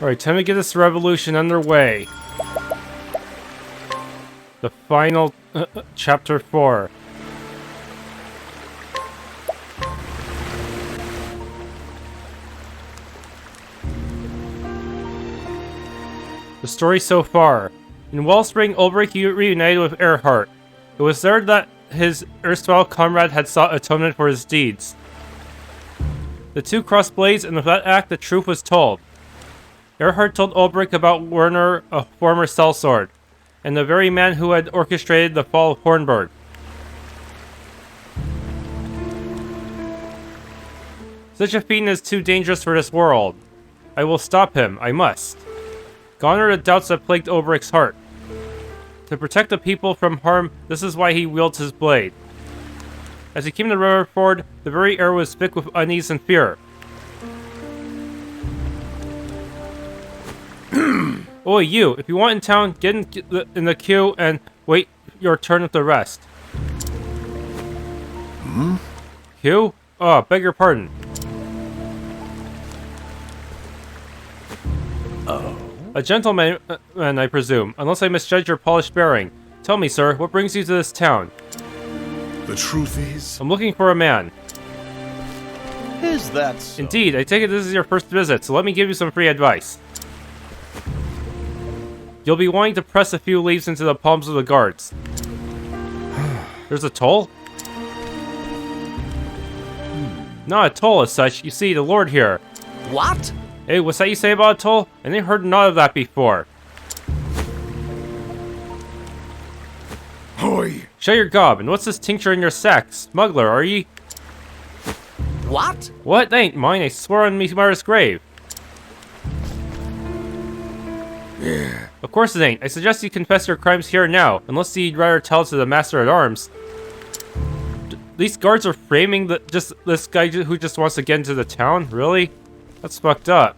Alright, time to get this revolution underway. The final chapter 4. The story so far. In Wellspring, Olberic reunited with Erhardt. It was there that his erstwhile comrade had sought atonement for his deeds. The two crossed blades, and with that act, the truth was told. Erhardt told Olberic about Werner, a former sellsword, and the very man who had orchestrated the fall of Hornburg. Such a fiend is too dangerous for this world. I will stop him, I must. Gone are the doubts that plagued Olberic's heart. To protect the people from harm, this is why he wields his blade. As he came to Riverford, the very air was thick with unease and fear. Oi, you! If you want in town, get in the queue and wait your turn with the rest. Queue? Oh, beg your pardon. A gentleman, I presume, unless I misjudge your polished bearing. Tell me, sir, what brings you to this town? The truth is... I'm looking for a man. Is that so? Indeed, I take it this is your first visit, so let me give you some free advice. You'll be wanting to press a few leaves into the palms of the guards. There's a toll? Not a toll as such. You see, the Lord here. What? Hey, what's that you say about a toll? I ain't heard none of that before. Hoi! Shut your gob, and what's this tincture in your sack? Smuggler, are ye? What? What? That ain't mine, I swear on me mother's grave. Yeah. Of course it ain't. I suggest you confess your crimes here and now, unless you'd rather tell it to the Master-at-Arms. These guards are framing this guy who just wants to get into the town? Really? That's fucked up.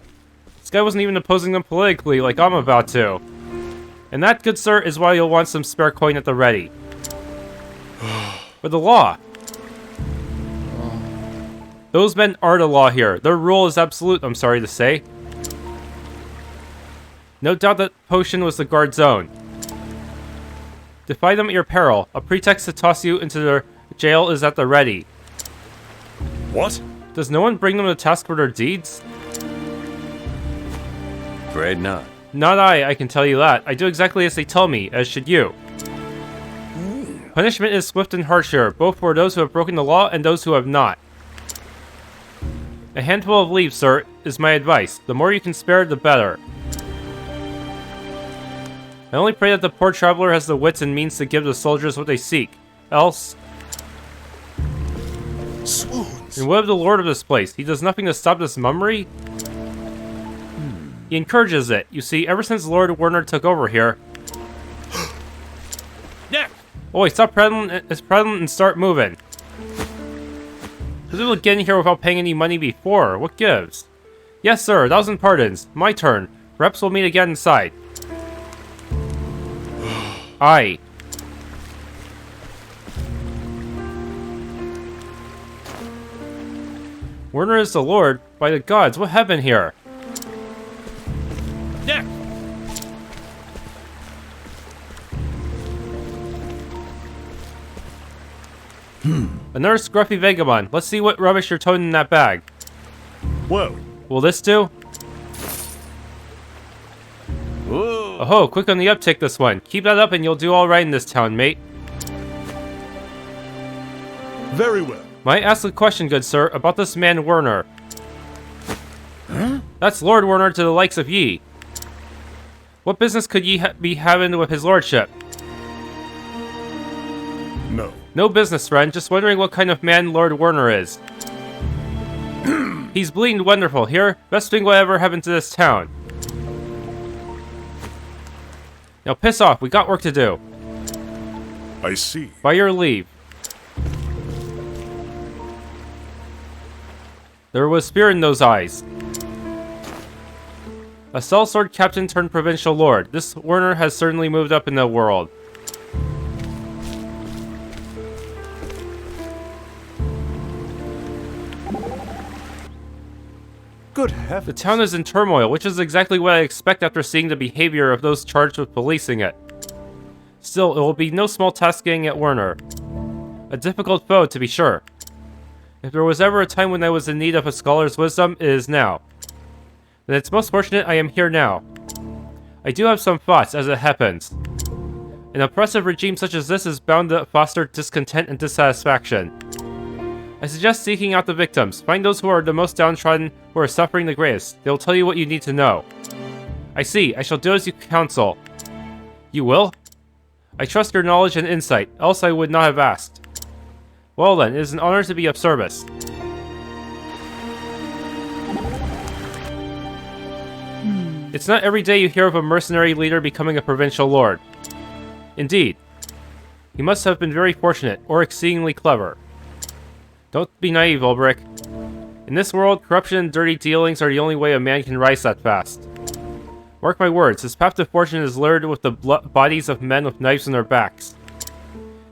This guy wasn't even opposing them politically like I'm about to. And that, good sir, is why you'll want some spare coin at the ready. For the law. Those men are the law here. Their rule is absolute, I'm sorry to say. No doubt that potion was the guard's own. Defy them at your peril. A pretext to toss you into their jail is at the ready. What? Does no one bring them to task for their deeds? Afraid not. Not I can tell you that. I do exactly as they tell me, as should you. Punishment is swift and harsh here, both for those who have broken the law and those who have not. A handful of leaves, sir, is my advice. The more you can spare, the better. I only pray that the poor traveler has the wits and means to give the soldiers what they seek. Else... Swoons. And what of the lord of this place? He does nothing to stop this mummery? He encourages it. You see, ever since Lord Werner took over here... Yeah. Oi, stop prattling and start moving. Who's able to get in here without paying any money before? What gives? Yes, sir, 1,000 pardons. My turn. Perhaps we'll meet again inside. Aye. Werner is the Lord. By the gods, what happened here? Yeah. Another scruffy vagabond. Let's see what rubbish you're toting in that bag. Whoa. Will this do? Whoa. Oh, quick on the uptick this one. Keep that up and you'll do alright in this town, mate. Very well. Might I ask a question, good sir, about this man Werner? Huh? That's Lord Werner to the likes of ye. What business could ye be having with his lordship? No. No business, friend. Just wondering what kind of man Lord Werner is. He's bleeding wonderful here. Best thing whatever happened to this town. Now piss off. We got work to do. I see. By your leave. There was fear in those eyes. A sellsword captain turned provincial lord. This Werner has certainly moved up in the world. Good The heavens. town is in turmoil, which is exactly what I expect after seeing the behavior of those charged with policing it. Still, it will be no small task getting at Werner. A difficult foe, to be sure. If there was ever a time when I was in need of a scholar's wisdom, it is now. And it's most fortunate I am here now. I do have some thoughts, as it happens. An oppressive regime such as this is bound to foster discontent and dissatisfaction. I suggest seeking out the victims. Find those who are the most downtrodden, who are suffering the greatest. They will tell you what you need to know. I see. I shall do as you counsel. You will? I trust your knowledge and insight, else I would not have asked. Well then, it is an honor to be of service. It's not every day you hear of a mercenary leader becoming a provincial lord. Indeed. He must have been very fortunate, or exceedingly clever. Don't be naive, Olberic. In this world, corruption and dirty dealings are the only way a man can rise that fast. Mark my words, his path to fortune is littered with the bodies of men with knives in their backs.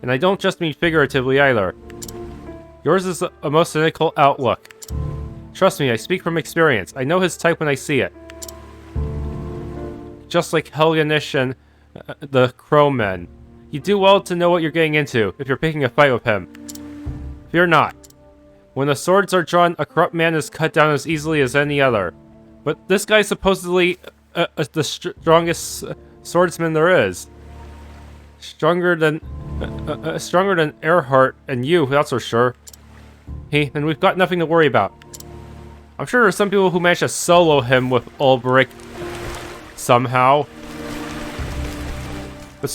And I don't just mean figuratively either. Yours is a most cynical outlook. Trust me, I speak from experience. I know his type when I see it. Just like Helganish and the Crowmen. You do well to know what you're getting into, if you're picking a fight with him. Fear not. When the swords are drawn, a corrupt man is cut down as easily as any other. But this guy's supposedly the strongest swordsman there is. Stronger than Erhardt and you, that's for sure. Hey, then we've got nothing to worry about. I'm sure there's some people who manage to solo him with Olberic somehow. But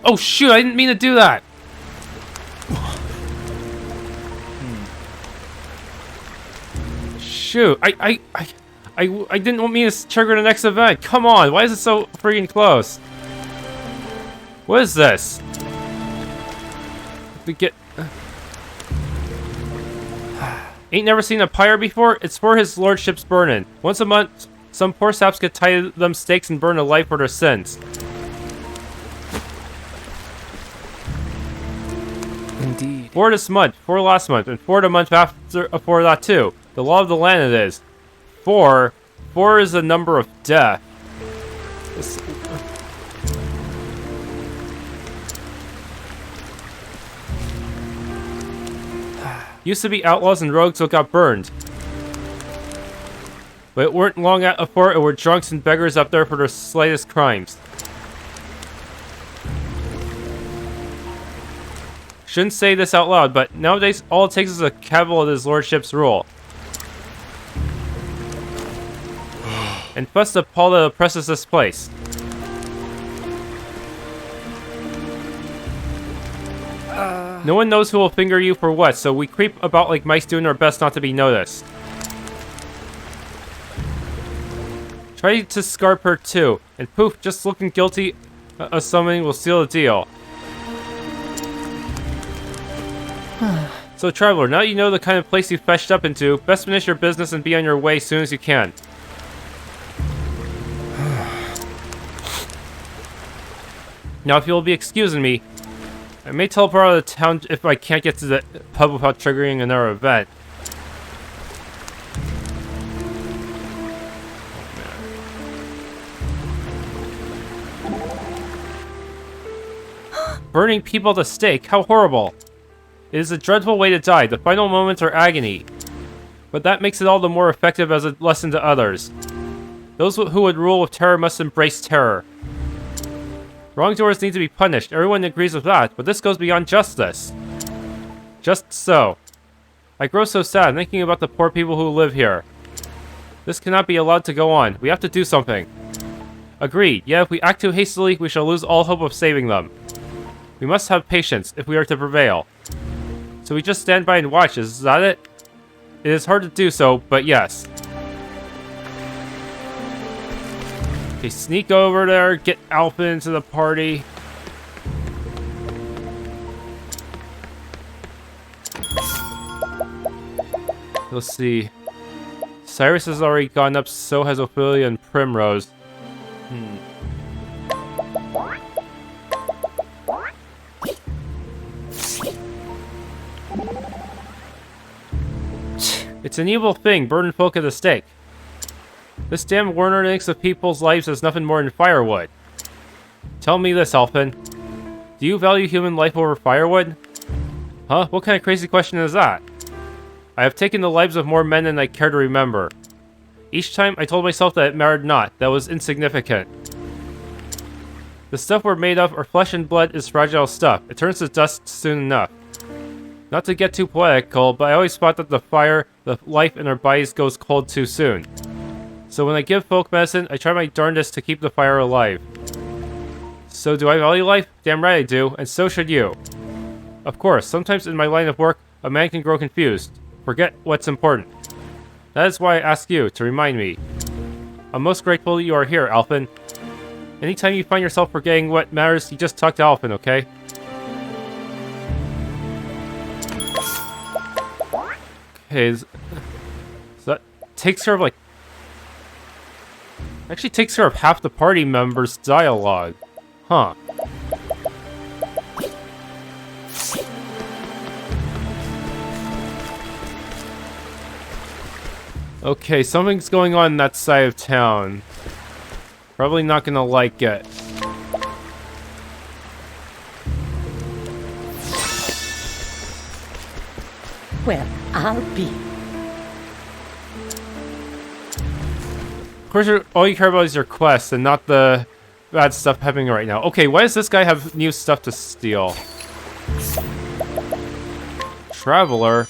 oh shoot, I didn't mean to do that! Shoot, I didn't mean to trigger the next event. Come on, why is it so freaking close? What is this? To get... Ain't never seen a pyre before? It's for his lordship's burning. Once a month, some poor saps get tied to them stakes and burned alive for their sins. Indeed. 4 this month, 4 last month, and 4 the month after for that too. The law of the land it is. 4 is the number of death. Used to be outlaws and rogues who got burned. But it weren't long after it were drunks and beggars up there for their slightest crimes. Shouldn't say this out loud, but nowadays all it takes is a cavil of his lordship's rule. And fuss the Paul that oppresses this place. No one knows who will finger you for what, so we creep about like mice doing our best not to be noticed. Try to scarp her too, and poof, just looking guilty of something will seal the deal. So Traveler, now that you know the kind of place you fetched up into, best finish your business and be on your way as soon as you can. Now if you'll be excusing me, I may teleport out of the town if I can't get to the pub without triggering another event. Burning people at the stake, how horrible! It is a dreadful way to die, the final moments are agony. But that makes it all the more effective as a lesson to others. Those who would rule with terror must embrace terror. Wrongdoers need to be punished, everyone agrees with that, but this goes beyond justice. Just so. I grow so sad thinking about the poor people who live here. This cannot be allowed to go on, we have to do something. Agreed, yeah, if we act too hastily, we shall lose all hope of saving them. We must have patience, if we are to prevail. So we just stand by and watch, is that it? It is hard to do so, but yes. Okay, sneak over there, get Alpha into the party. Let's see. Cyrus has already gone up, so has Ophelia and Primrose. It's an evil thing, burning folk at the stake. This damn Werner thinks of people's lives as nothing more than firewood. Tell me this, Elfin. Do you value human life over firewood? Huh? What kind of crazy question is that? I have taken the lives of more men than I care to remember. Each time, I told myself that it mattered not, that it was insignificant. The stuff we're made of, our flesh and blood, is fragile stuff. It turns to dust soon enough. Not to get too poetical, but I always thought that the fire, the life in our bodies goes cold too soon. So when I give folk medicine, I try my darndest to keep the fire alive. So do I value life? Damn right I do, and so should you. Of course, sometimes in my line of work, a man can grow confused. Forget what's important. That is why I ask you, to remind me. I'm most grateful you are here, Alphen. Anytime you find yourself forgetting what matters, you just talk to Alphen, okay? Okay, so that takes care of, like... Actually takes care of half the party members' dialogue. Huh. Okay, something's going on that side of town. Probably not gonna like it. Well, I'll be. Of course, all you care about is your quest and not the bad stuff happening right now. Okay, why does this guy have new stuff to steal? Traveler?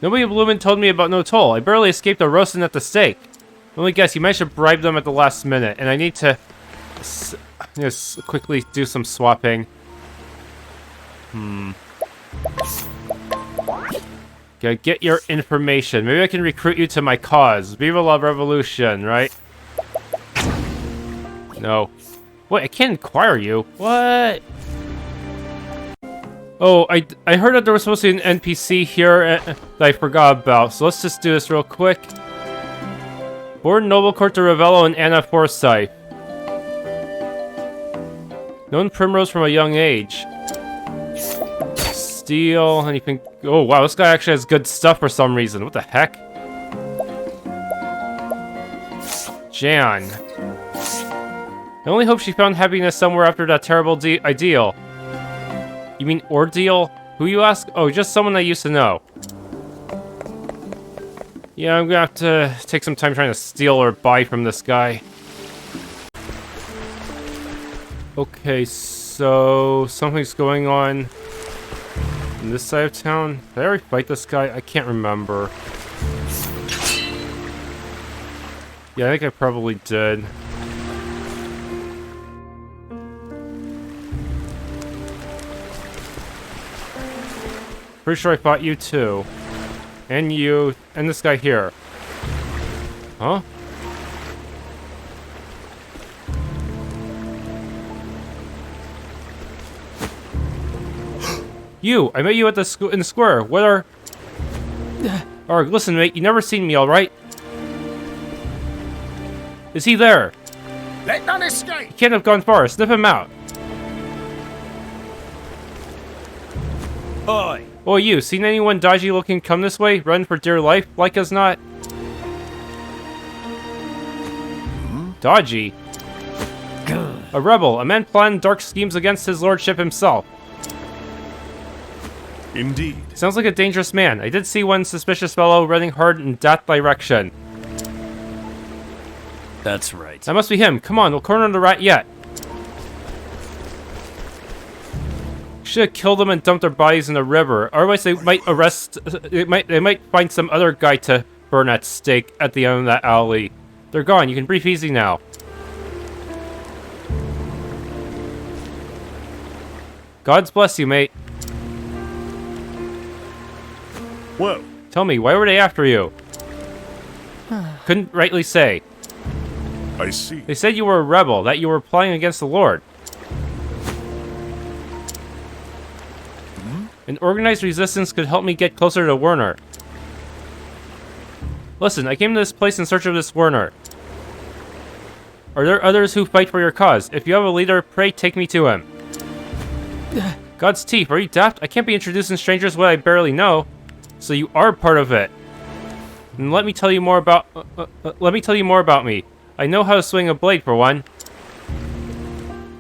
Nobody in Bloomin' told me about no toll. I barely escaped a roasting at the stake. Only guess, you managed to bribe them at the last minute, and I need to just quickly do some swapping. Gotta get your information. Maybe I can recruit you to my cause. Viva la Revolution, right? No. Wait, I can't inquire you. What? Oh, I heard that there was supposed to be an NPC here that I forgot about, so let's just do this real quick. Born Noble Court to Ravello and Anna Forsyth. Known Primrose from a young age. Steal, anything... Oh, wow, this guy actually has good stuff for some reason. What the heck? Jan. I only hope she found happiness somewhere after that terrible ideal. You mean ordeal? Who you ask? Oh, just someone I used to know. Yeah, I'm gonna have to take some time trying to steal or buy from this guy. Okay, so something's going on in this side of town. Did I already fight this guy? I can't remember. Yeah, I think I probably did. Pretty sure I fought you too. And you, and this guy here. Huh? You! I met you at the in the square. What are... Arg, listen mate, you never seen me, alright? Is he there? Let none escape! He can't have gone far. Sniff him out. Oi! Oh, you, seen anyone dodgy looking come this way? Run for dear life? Like as not? Dodgy? A rebel, a man plotting dark schemes against his lordship himself. Indeed. Sounds like a dangerous man. I did see one suspicious fellow running hard in that direction. That's right. That must be him. Come on, we'll corner the rat yet. Should have killed them and dumped their bodies in the river. Otherwise, they might arrest. They might find some other guy to burn at stake at the end of that alley. They're gone. You can breathe easy now. God's bless you, mate. Well, Tell me, why were they after you? Couldn't rightly say. I see. They said you were a rebel, that you were plotting against the Lord. An organized resistance could help me get closer to Werner. Listen, I came to this place in search of this Werner. Are there others who fight for your cause? If you have a leader, pray take me to him. God's teeth, are you daft? I can't be introducing strangers what I barely know. So you are part of it. And let me tell you more about me. I know how to swing a blade for one.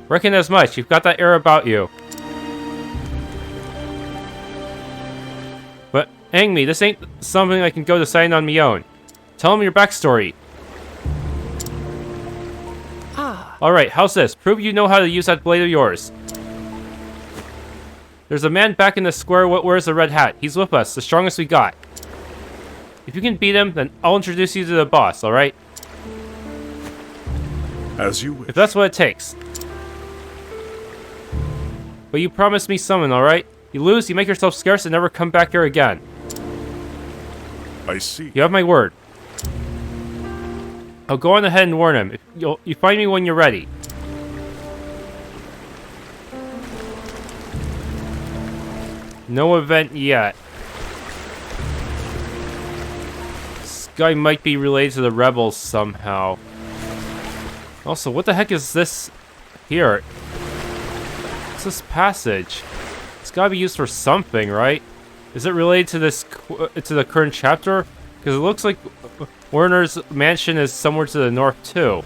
Reckon as much. You've got that air about you. But hang me, this ain't something I can go decide on me own. Tell him your backstory. Alright, how's this? Prove you know how to use that blade of yours. There's a man back in the square what wears a red hat. He's with us, the strongest we got. If you can beat him, then I'll introduce you to the boss, alright? As you wish. If that's what it takes. But you promised me someone, alright? You lose, you make yourself scarce, and never come back here again. I see. You have my word. I'll go on ahead and warn him. You find me when you're ready. No event yet. This guy might be related to the rebels somehow. Also, what the heck is this here? What's this passage? It's gotta be used for something, right? Is it related to this, to the current chapter? Because it looks like Werner's mansion is somewhere to the north too.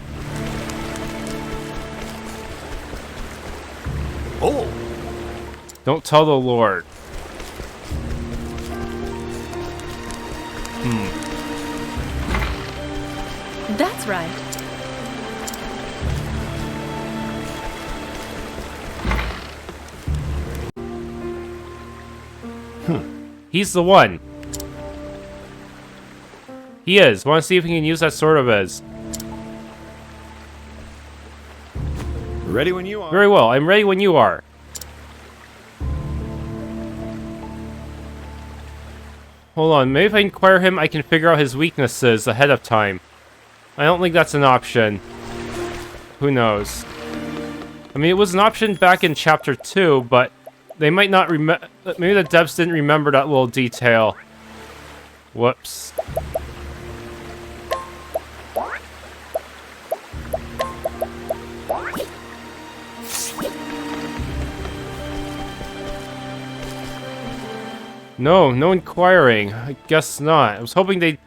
Oh! Don't tell the Lord. That's right. He's the one. He is. Want to see if he can use that sword of his. Ready when you are. Very well. I'm ready when you are. Hold on. Maybe if I inquire him, I can figure out his weaknesses ahead of time. I don't think that's an option. Who knows? I mean, it was an option back in Chapter 2, but they might not remember. Maybe the devs didn't remember that little detail. Whoops. No inquiring. I guess not. I was hoping they'd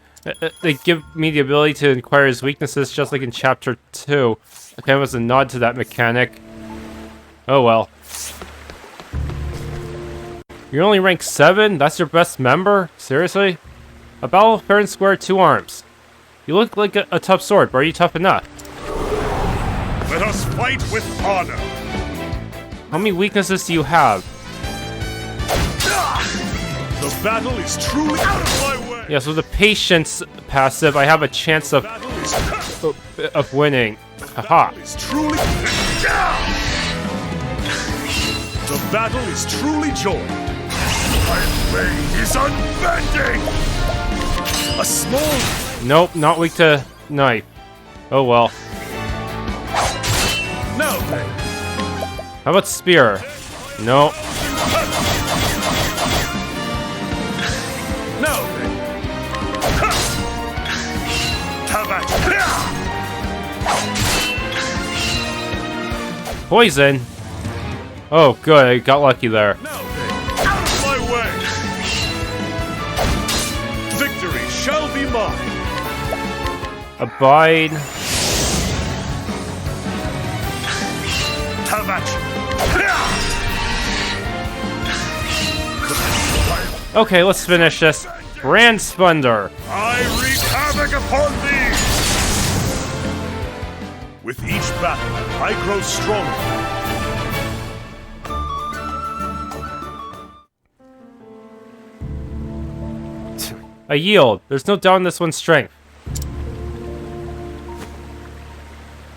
give me the ability to inquire his weaknesses just like in Chapter 2. It kind of was a nod to that mechanic. Oh well. You're only rank 7? That's your best member? Seriously? A battle fair and square, 2 arms. You look like a tough sword, but are you tough enough? Let us fight with honor. How many weaknesses do you have? The battle is truly out of my way. Yes, with the patience passive, I have a chance of winning. Haha. Is truly. The battle is truly joined. My blade is unbending. A small. Nope, not weak to knife. Oh well. No. How about spear? Nope. No. Poison? Oh, good. I got lucky there. No. Out of my way. Victory shall be mine. Abide. Okay, let's finish this. Brand Splendor. I wreak havoc upon thee! With each battle, I grow stronger. I yield. There's no doubt in this one's strength.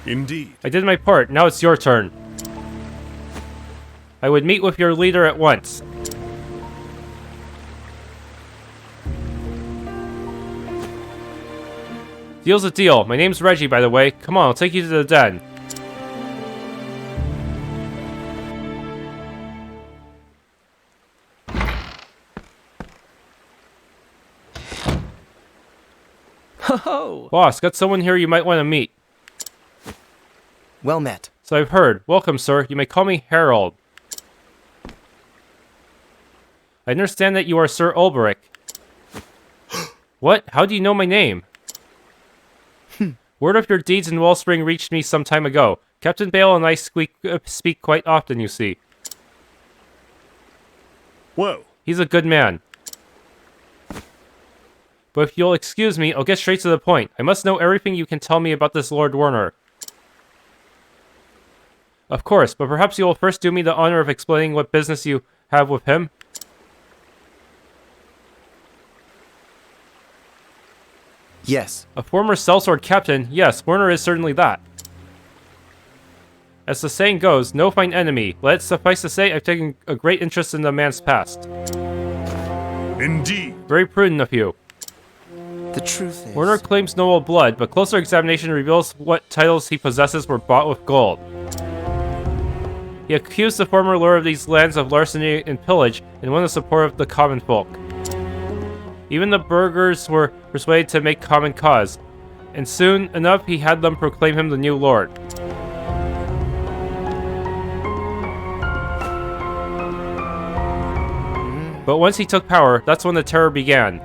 Indeed. I did my part. Now it's your turn. I would meet with your leader at once. Deal's a deal. My name's Reggie, by the way. Come on, I'll take you to the den. Ho-ho! Boss, got someone here you might want to meet. Well met. So I've heard. Welcome, sir. You may call me Harald. I understand that you are Sir Olberic. What? How do you know my name? Word of your deeds in Wellspring reached me some time ago. Captain Bale and I speak quite often, you see. Whoa. He's a good man. But if you'll excuse me, I'll get straight to the point. I must know everything you can tell me about this Lord Werner. Of course, but perhaps you will first do me the honor of explaining what business you have with him? Yes. A former sellsword captain? Yes, Werner is certainly that. As the saying goes, no fine enemy. Let it suffice to say I've taken a great interest in the man's past. Indeed. Very prudent of you. The truth is... Werner claims noble blood, but closer examination reveals what titles he possesses were bought with gold. He accused the former lord of these lands of larceny and pillage, and won the support of the common folk. Even the burghers were persuaded to make common cause, and soon enough he had them proclaim him the new lord. But once he took power, that's when the terror began.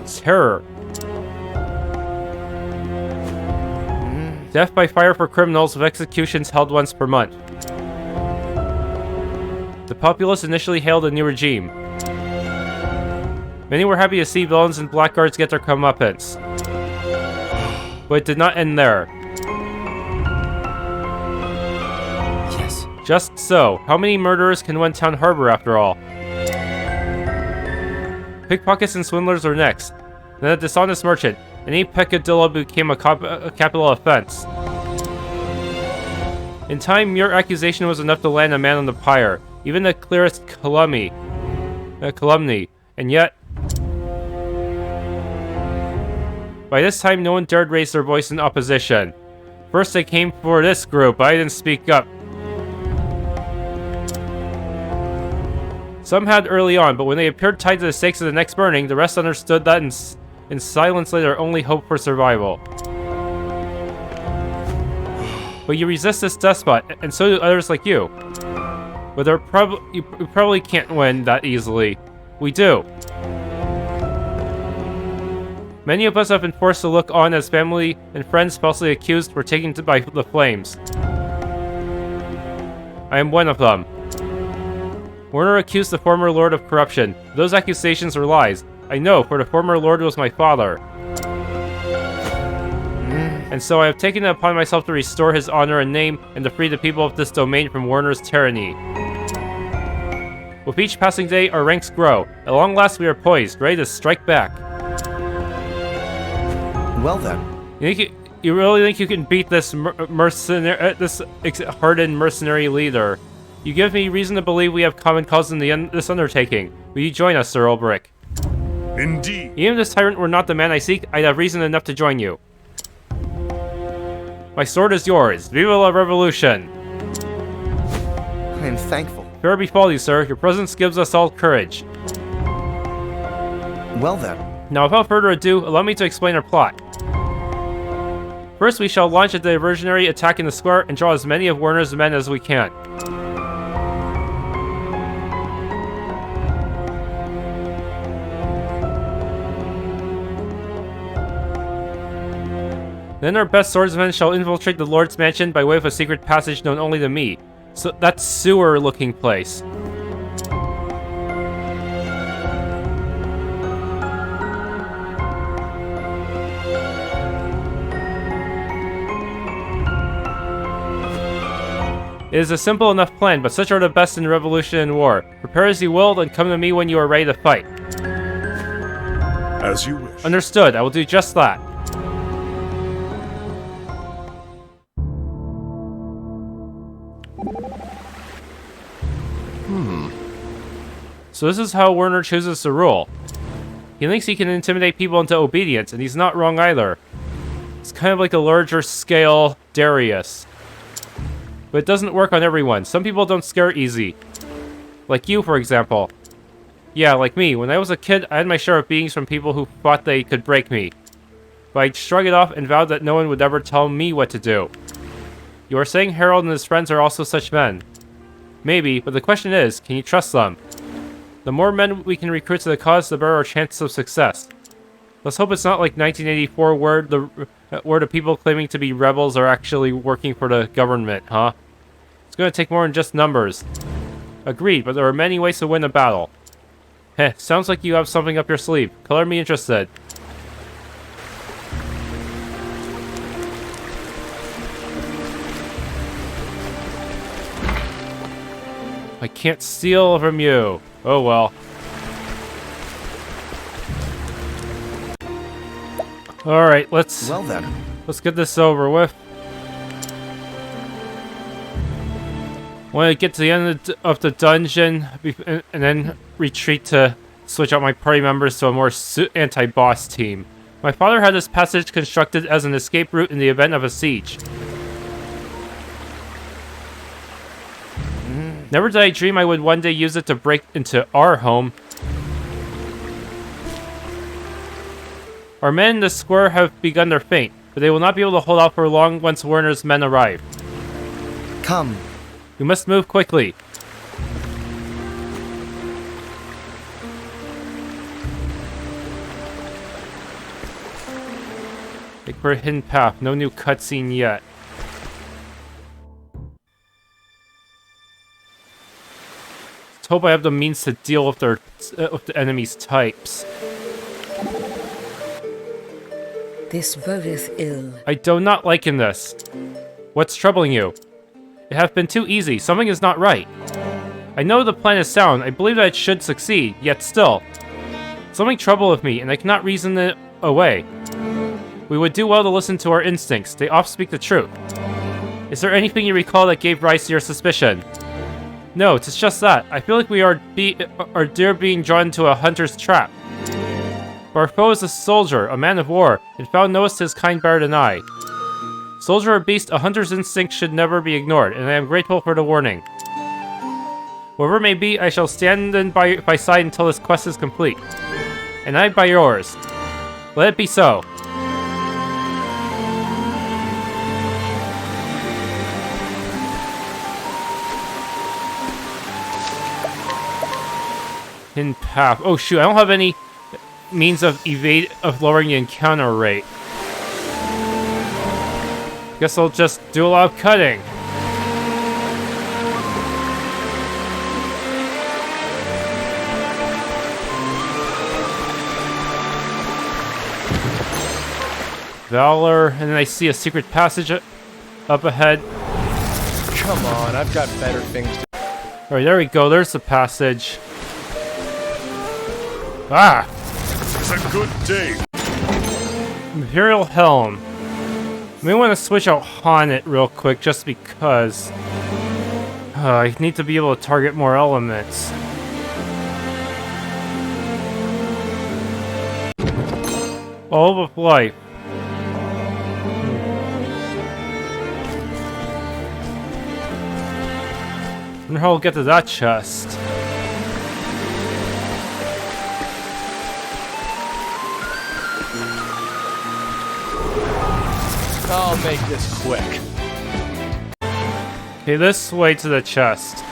Terror. Death by fire for criminals, with executions held once per month. The populace initially hailed a new regime. Many were happy to see villains and blackguards get their comeuppance. But it did not end there. Yes. Just so. How many murderers can one town harbor after all? Pickpockets and swindlers were next. Then a dishonest merchant. Any peccadillo became a capital offense. In time, mere accusation was enough to land a man on the pyre, even the clearest calumny. And yet... By this time, no one dared raise their voice in opposition. First they came for this group, but I didn't speak up. Some had early on, but when they appeared tied to the stakes of the next burning, the rest understood that in silence lay their only hope for survival. But you resist this despot, and so do others like you. But you probably can't win that easily. We do. Many of us have been forced to look on as family and friends falsely accused were taken by the flames. I am one of them. Werner accused the former lord of corruption. Those accusations were lies. I know, for the former lord was my father. And so I have taken it upon myself to restore his honor and name and to free the people of this domain from Werner's tyranny. With each passing day, our ranks grow. At long last, we are poised, ready to strike back. Well then. You really think you can beat this this hardened mercenary leader? You give me reason to believe we have common cause in this undertaking. Will you join us, Sir Olberic? Indeed. Even if this tyrant were not the man I seek, I'd have reason enough to join you. My sword is yours. Viva la Revolution! I am thankful. Fair befall you, sir. Your presence gives us all courage. Well then. Now, without further ado, allow me to explain our plot. First, we shall launch a diversionary attack in the square and draw as many of Werner's men as we can. Then our best swordsmen shall infiltrate the Lord's mansion by way of a secret passage known only to me. So that sewer-looking place. It is a simple enough plan, but such are the best in revolution and war. Prepare as you will, then come to me when you are ready to fight. As you wish. Understood, I will do just that. So this is how Werner chooses to rule. He thinks he can intimidate people into obedience, and he's not wrong either. It's kind of like a larger scale Darius. But it doesn't work on everyone. Some people don't scare easy. Like you, for example. Yeah, like me. When I was a kid, I had my share of beatings from people who thought they could break me. But I'd shrug it off and vowed that no one would ever tell me what to do. You are saying Harald and his friends are also such men. Maybe, but the question is, can you trust them? The more men we can recruit to the cause, the better our chances of success. Let's hope it's not like 1984 where the people claiming to be rebels are actually working for the government, huh? It's gonna take more than just numbers. Agreed, but there are many ways to win a battle. Heh, sounds like you have something up your sleeve. Color me interested. I can't steal from you. Oh well. Alright, let's get this over with. Want to get to the end of the dungeon and then retreat to switch out my party members to a more anti-boss team. My father had this passage constructed as an escape route in the event of a siege. Never did I dream I would one day use it to break into our home. Our men in the square have begun their feint, but they will not be able to hold out for long once Werner's men arrive. Come. We must move quickly. Take for a hidden path. No new cutscene yet. Let's hope I have the means to deal with the enemy's types. This bodeth ill. I do not liken this. What's troubling you? It hath been too easy. Something is not right. I know the plan is sound. I believe that it should succeed, yet still. Something troubleth me, and I cannot reason it away. We would do well to listen to our instincts. They oft speak the truth. Is there anything you recall that gave rise to your suspicion? No, it's just that. I feel like we are being drawn into a hunter's trap. Our foe is a soldier, a man of war, and found knowest his kind better than I. Soldier or beast, a hunter's instinct should never be ignored, and I am grateful for the warning. Whatever it may be, I shall stand by side until this quest is complete. And I by yours. Let it be so. Hidden path. Oh shoot, I don't have any means of lowering the encounter rate. Guess I'll just do a lot of cutting. Valor, and then I see a secret passage up ahead. Come on, I've got better things to do. Alright, there we go. There's the passage. Ah! It's a good day. Imperial Helm. May want to switch out Haunted real quick just because. I need to be able to target more elements. All of life. Wonder how I'll get to that chest. I'll make this quick. Okay, this way to the chest.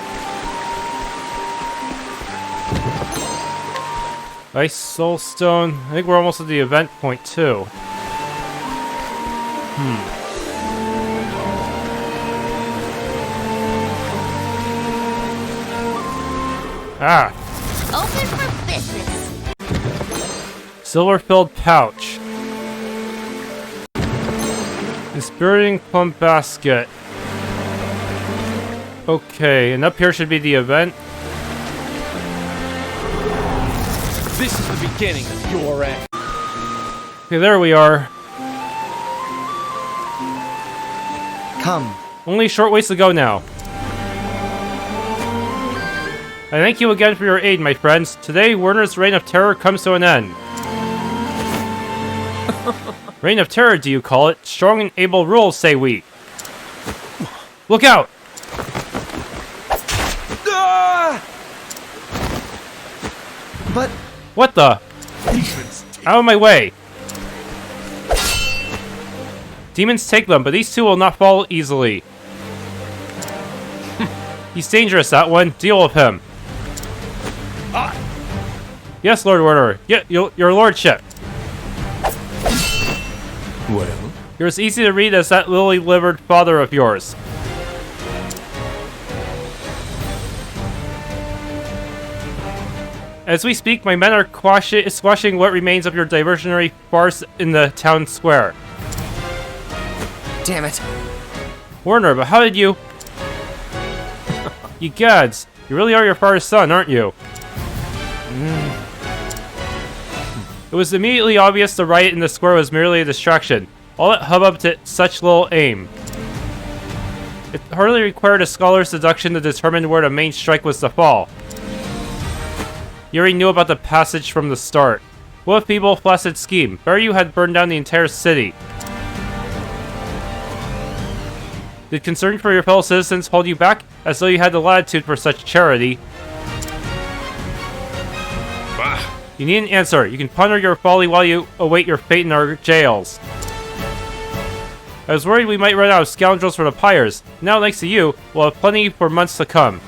Ice Soulstone. I think we're almost at the event point too. Ah! Open for business. Silver-filled pouch. Inspiriting plum basket. Okay, and up here should be the event. This is the beginning of your end. Okay, there we are. Come. Only a short ways to go now. I thank you again for your aid, my friends. Today, Werner's reign of terror comes to an end. Reign of terror, do you call it? Strong and able rule, say we. Look out! But What the? Out of my way! Demons take them, but these two will not fall easily. He's dangerous, that one. Deal with him. Aye. Yes, Lord Werner. Yeah, your lordship. Well? You're as easy to read as that lily-livered father of yours. As we speak, my men are squashing what remains of your diversionary farce in the town square. Damn it. Werner, but how did you... You gads, you really are your father's son, aren't you? It was immediately obvious the riot in the square was merely a distraction. All that hubbub to such little aim. It hardly required a scholar's deduction to determine where the main strike was to fall. You already knew about the passage from the start. What a feeble, flaccid scheme. Better you had burned down the entire city. Did concern for your fellow citizens hold you back, as though you had the latitude for such charity? Bah. You needn't answer. You can ponder your folly while you await your fate in our jails. I was worried we might run out of scoundrels for the pyres. Now, thanks to you, we'll have plenty for months to come.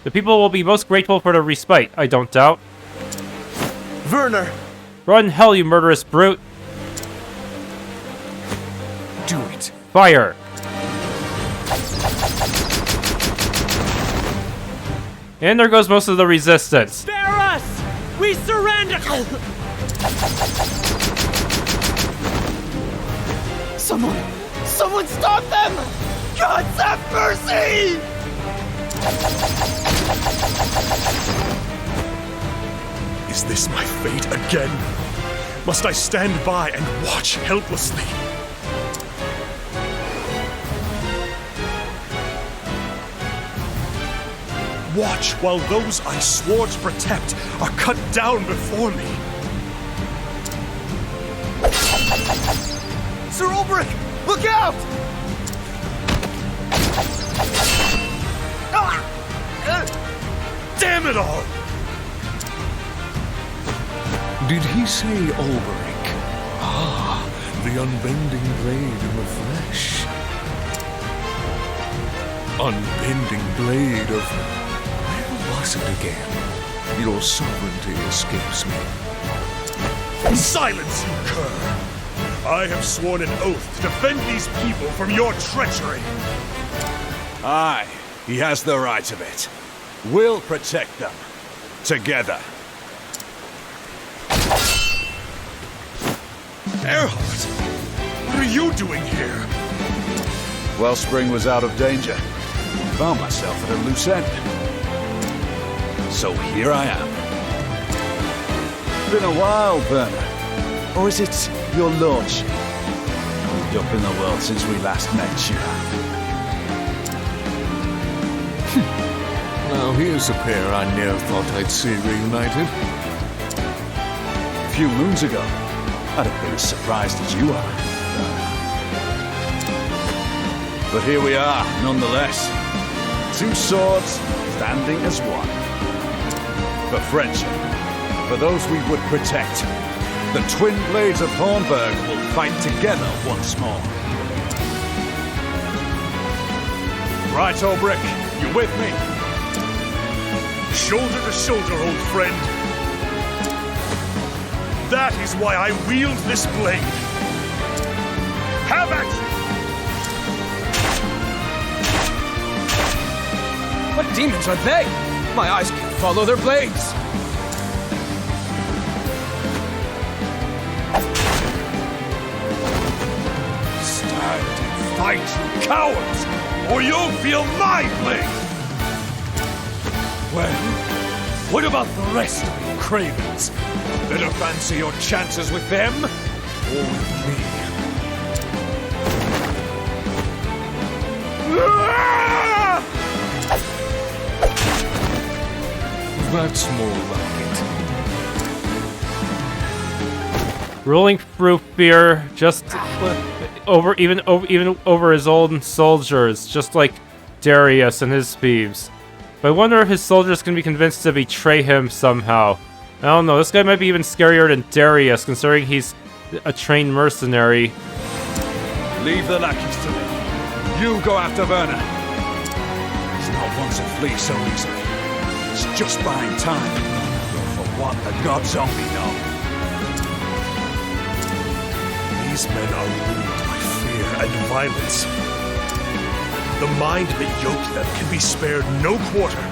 The people will be most grateful for the respite, I don't doubt. Werner! Run hell, you murderous brute! Do it. Fire! And there goes most of the resistance. Spare us! We surrender! Someone stop them! Gods have mercy! Is this my fate again? Must I stand by and watch helplessly? Watch while those I swore to protect are cut down before me. Sir Olberic, look out! Damn it all! Did he say Olberic? Ah, the unbending blade in the flesh. Unbending blade of... Where was it again? Your sovereignty escapes me. Silence, you cur! I have sworn an oath to defend these people from your treachery. Aye, he has the right of it. We'll protect them. Together. Erhardt, what are you doing here? Wellspring was out of danger. Found myself at a loose end. So here I am. Been a while, Werner. Or is it your lordship? Moved up in the world since we last met you. Now here's a pair I ne'er thought I'd see reunited. A few moons ago, I'd have been as surprised as you are. But here we are, nonetheless. Two swords, standing as one. For friendship, for those we would protect, the twin blades of Hornburg will fight together once more. Right, Olberic, you with me? Shoulder to shoulder, old friend. That is why I wield this blade. Have at you! What demons are they? My eyes can't follow their blades. Stand and fight, you cowards, or you'll feel my blade! Well, what about the rest of you cravens? Better fancy your chances with them, or with me? That's more like it. Ruling through fear, just even over his own soldiers, just like Darius and his thieves. But I wonder if his soldiers can be convinced to betray him somehow. I don't know, this guy might be even scarier than Darius, considering he's a trained mercenary. Leave the lackeys to me. You go after Werner. He's not one to flee so easily. He's just buying time. But for what the gods only know. These men are ruled by fear and violence. The mind that yoked them can be spared no quarter.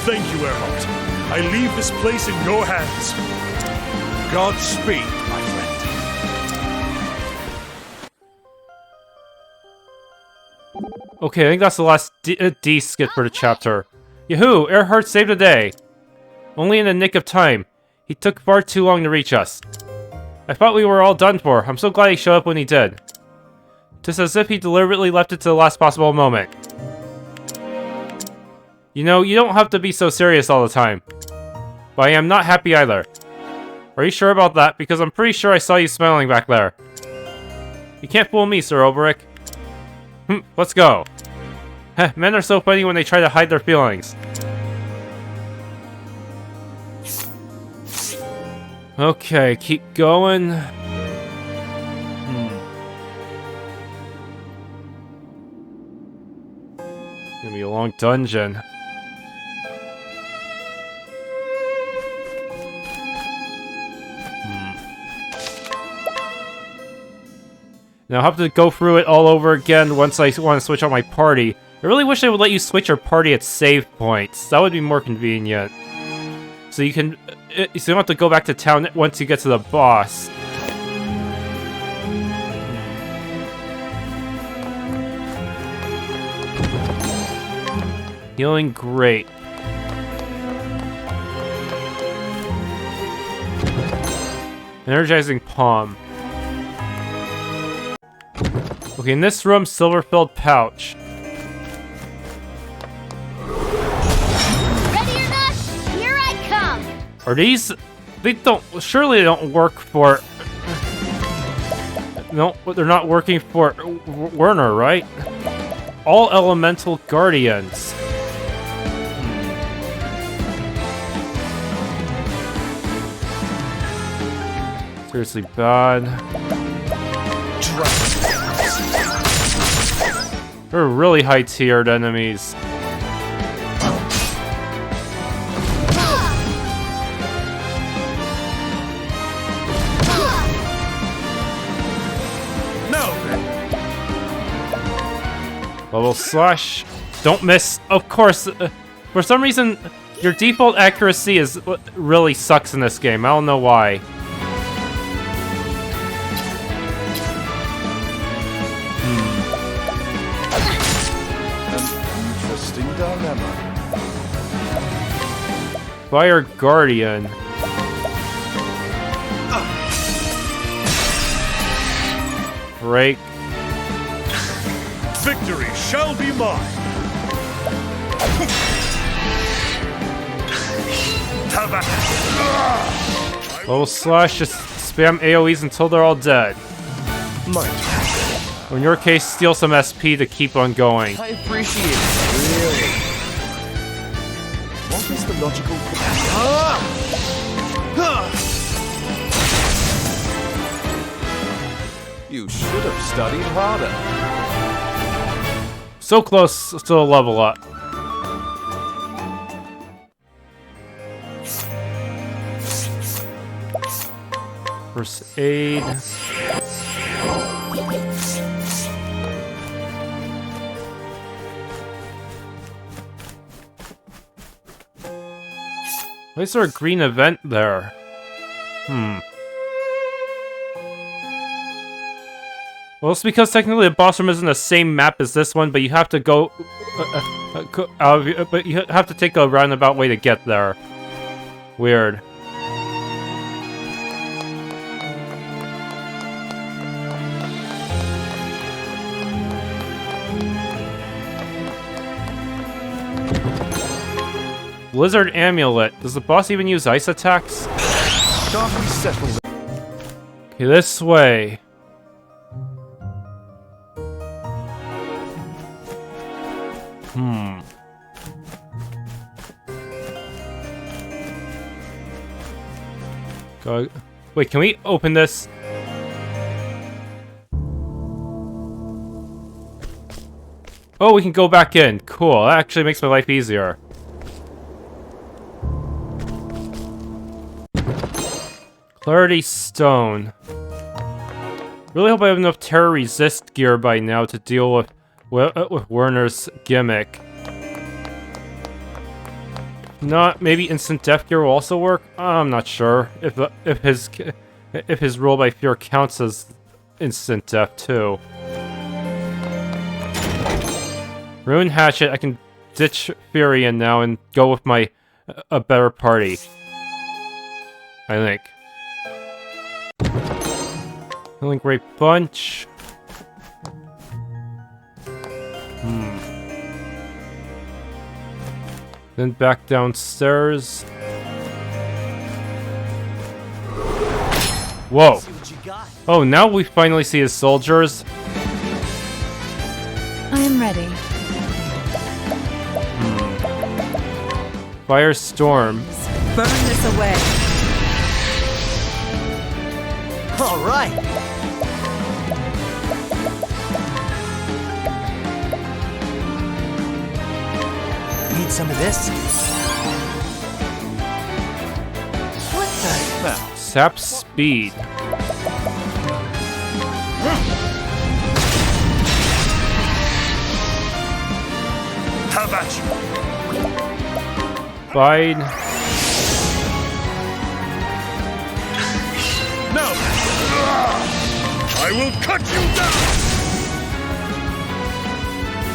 Thank you, Erhardt. I leave this place in your hands. Godspeed, my friend. Okay, I think that's the last D skit for the chapter. Yahoo! Erhardt saved the day. Only in the nick of time. He took far too long to reach us. I thought we were all done for. I'm so glad he showed up when he did. Just as if he deliberately left it to the last possible moment. You know, you don't have to be so serious all the time. But I am not happy either. Are you sure about that? Because I'm pretty sure I saw you smiling back there. You can't fool me, Sir Olberic. Let's go. Heh, men are so funny when they try to hide their feelings. Okay, keep going. Gonna be a long dungeon. Now I'll have to go through it all over again once I want to switch out my party. I really wish they would let you switch your party at save points. That would be more convenient. So you can... So you don't have to go back to town once you get to the boss. Healing great. Energizing palm. Okay, in this room, silver-filled pouch. Ready or not, here I come! Are these... They don't... Surely they don't work for... No, they're not working for Werner, right? All elemental guardians. Seriously bad. They're really high-tiered enemies. Level slash. Don't miss. Of course. For some reason, your default accuracy is really sucks in this game. I don't know why. Interesting dilemma. Fire Guardian. Break. Victory shall be mine. Level slash, just spam AoEs until they're all dead. Or in your case, steal some SP to keep on going. I appreciate it. Really? What is the logical... You should have studied harder. So close to a level up. First aid. Why is there a green event there? Well, it's because technically the boss room isn't the same map as this one, but you have to go... but you have to take a roundabout way to get there. Weird. Blizzard Amulet. Does the boss even use ice attacks? Can't we settle? Okay, this way. Go. Wait, can we open this? Oh, we can go back in. Cool. That actually makes my life easier. Clarity Stone. Really hope I have enough terror resist gear by now to deal with Werner's gimmick. Not maybe instant death gear will also work. I'm not sure if his roll by fear counts as instant death too. Rune Hatchet. I can ditch Furion now and go with a better party. I think. Healing Great Bunch. Then back downstairs. Whoa. Oh, now we finally see his soldiers. I am ready. Firestorm. Burn this away. All right. Need some of this? What the hell? Sap speed. How about you? Bide. Now, I will cut you down.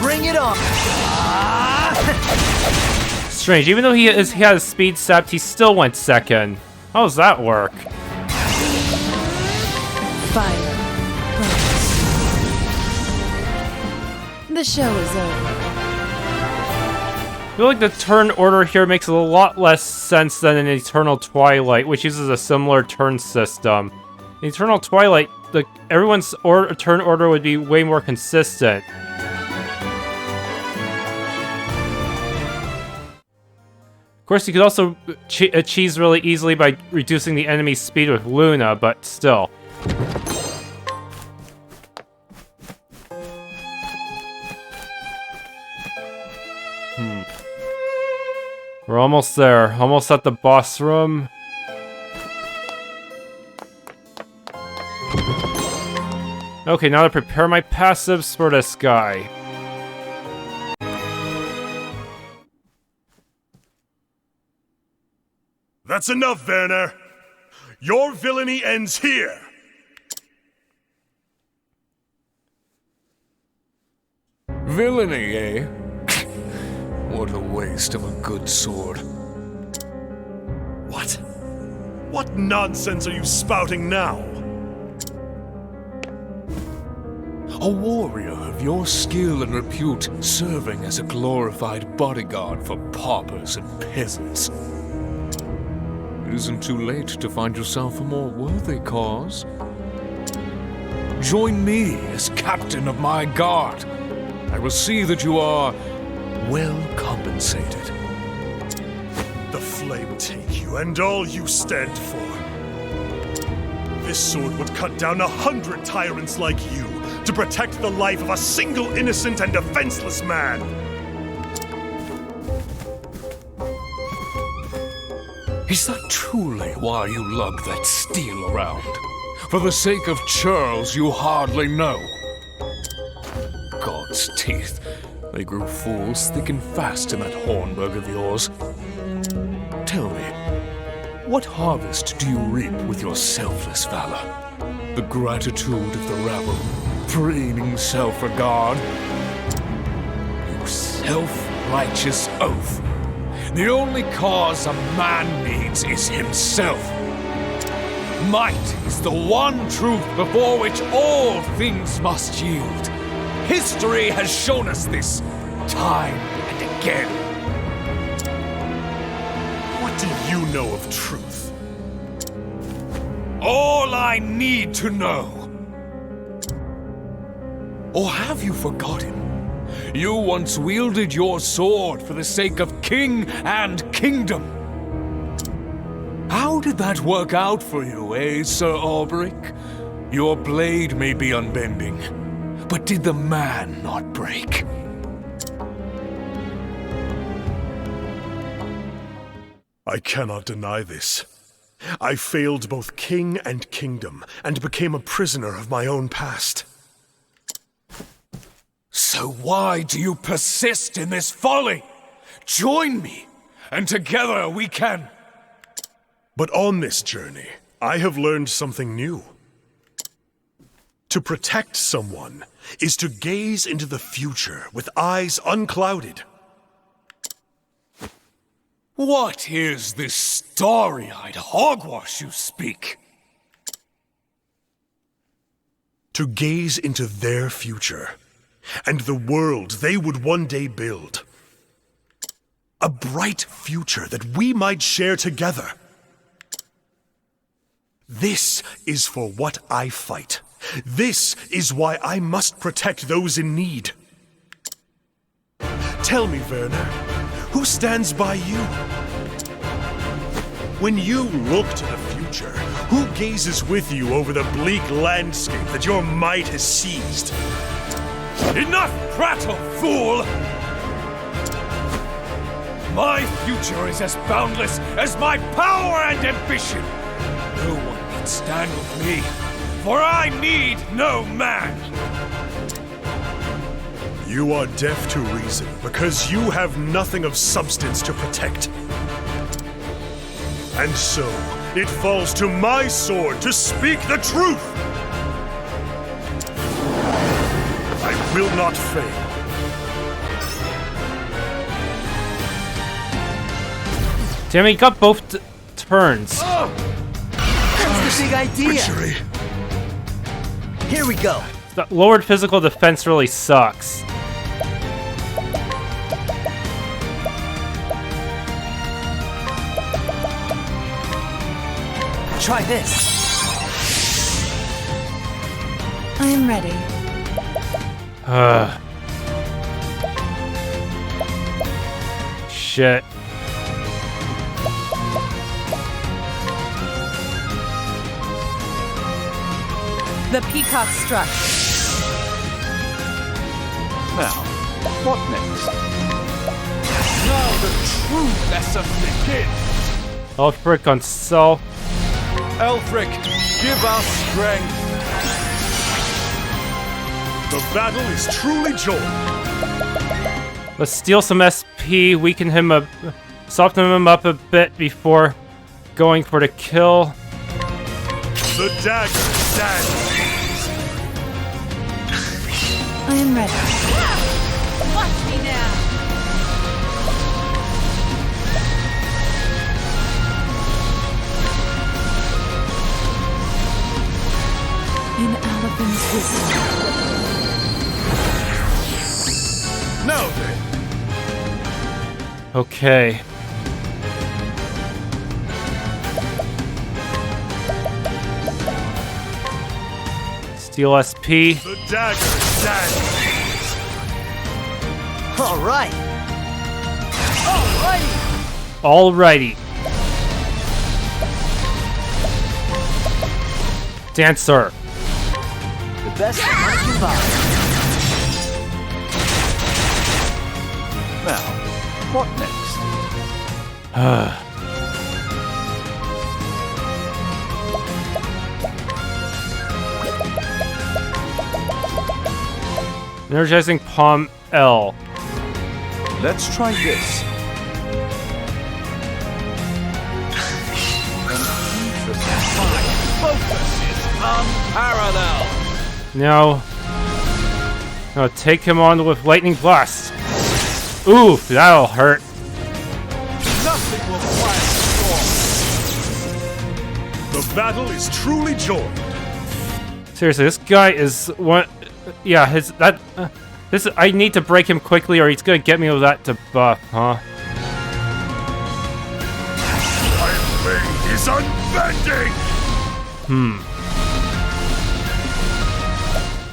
Bring it on. Strange, even though he has speed sapped, he still went second. How does that work? Fire. Burns. The show is over. I feel like the turn order here makes a lot less sense than in Eternal Twilight, which uses a similar turn system. In Eternal Twilight, everyone's turn order would be way more consistent. Of course, you could also cheese really easily by reducing the enemy's speed with Luna, but still. We're almost there. Almost at the boss room. Okay, now to prepare my passives for this guy. That's enough, Werner. Your villainy ends here. Villainy, eh? What a waste of a good sword. What? What nonsense are you spouting now? A warrior of your skill and repute serving as a glorified bodyguard for paupers and peasants. It isn't too late to find yourself a more worthy cause. Join me as captain of my guard. I will see that you are well compensated. The flame take you and all you stand for. This sword would cut down 100 tyrants like you to protect the life of a single innocent and defenseless man. Is that truly why you lug that steel around? For the sake of churls you hardly know? God's teeth. They grew fools thick and fast in that Hornburg of yours. Tell me, what harvest do you reap with your selfless valor? The gratitude of the rabble, preening self-regard? You self-righteous oaf. The only cause a man needs is himself. Might is the one truth before which all things must yield. History has shown us this, time and again. What do you know of truth? All I need to know. Or have you forgotten? You once wielded your sword for the sake of king and kingdom. How did that work out for you, eh, Sir Olberic? Your blade may be unbending, but did the man not break? I cannot deny this. I failed both king and kingdom, and became a prisoner of my own past. So why do you persist in this folly? Join me, and together we can... But on this journey, I have learned something new. To protect someone is to gaze into the future with eyes unclouded. What is this starry-eyed hogwash you speak? To gaze into their future, and the world they would one day build. A bright future that we might share together. This is for what I fight. This is why I must protect those in need. Tell me, Werner, who stands by you? When you look to the future, who gazes with you over the bleak landscape that your might has seized? Enough prattle, fool! My future is as boundless as my power and ambition. No one can stand with me, for I need no man. You are deaf to reason because you have nothing of substance to protect. And so, it falls to my sword to speak the truth! I will not fail. Damn, he got both turns. That's the big idea. Witchery. Here we go. That lowered physical defense really sucks. Try this. I am ready. Shit. The peacock struck. Now, what next? Now the true lesson begins. Olberic on self. Elfric, give us strength. The battle is truly joined. Let's steal some SP, weaken him up, soften him up a bit before going for the kill. The dagger stands. I am ready. Watch me now. In Elephant's wisdom. Now then. Okay. Steal SP. The dagger stands. All right. Alrighty. Alrighty. Dancer. The best that I can buy. Now, what next? Energizing Palm L. Let's try this. Focus is unparalleled. Now, take him on with Lightning Blast. Oof, that'll hurt. Nothing will quiet the storm. The battle is truly joined. Seriously, this guy is one. Yeah, this. I need to break him quickly, or he's gonna get me with that debuff, huh? My blade is unbending.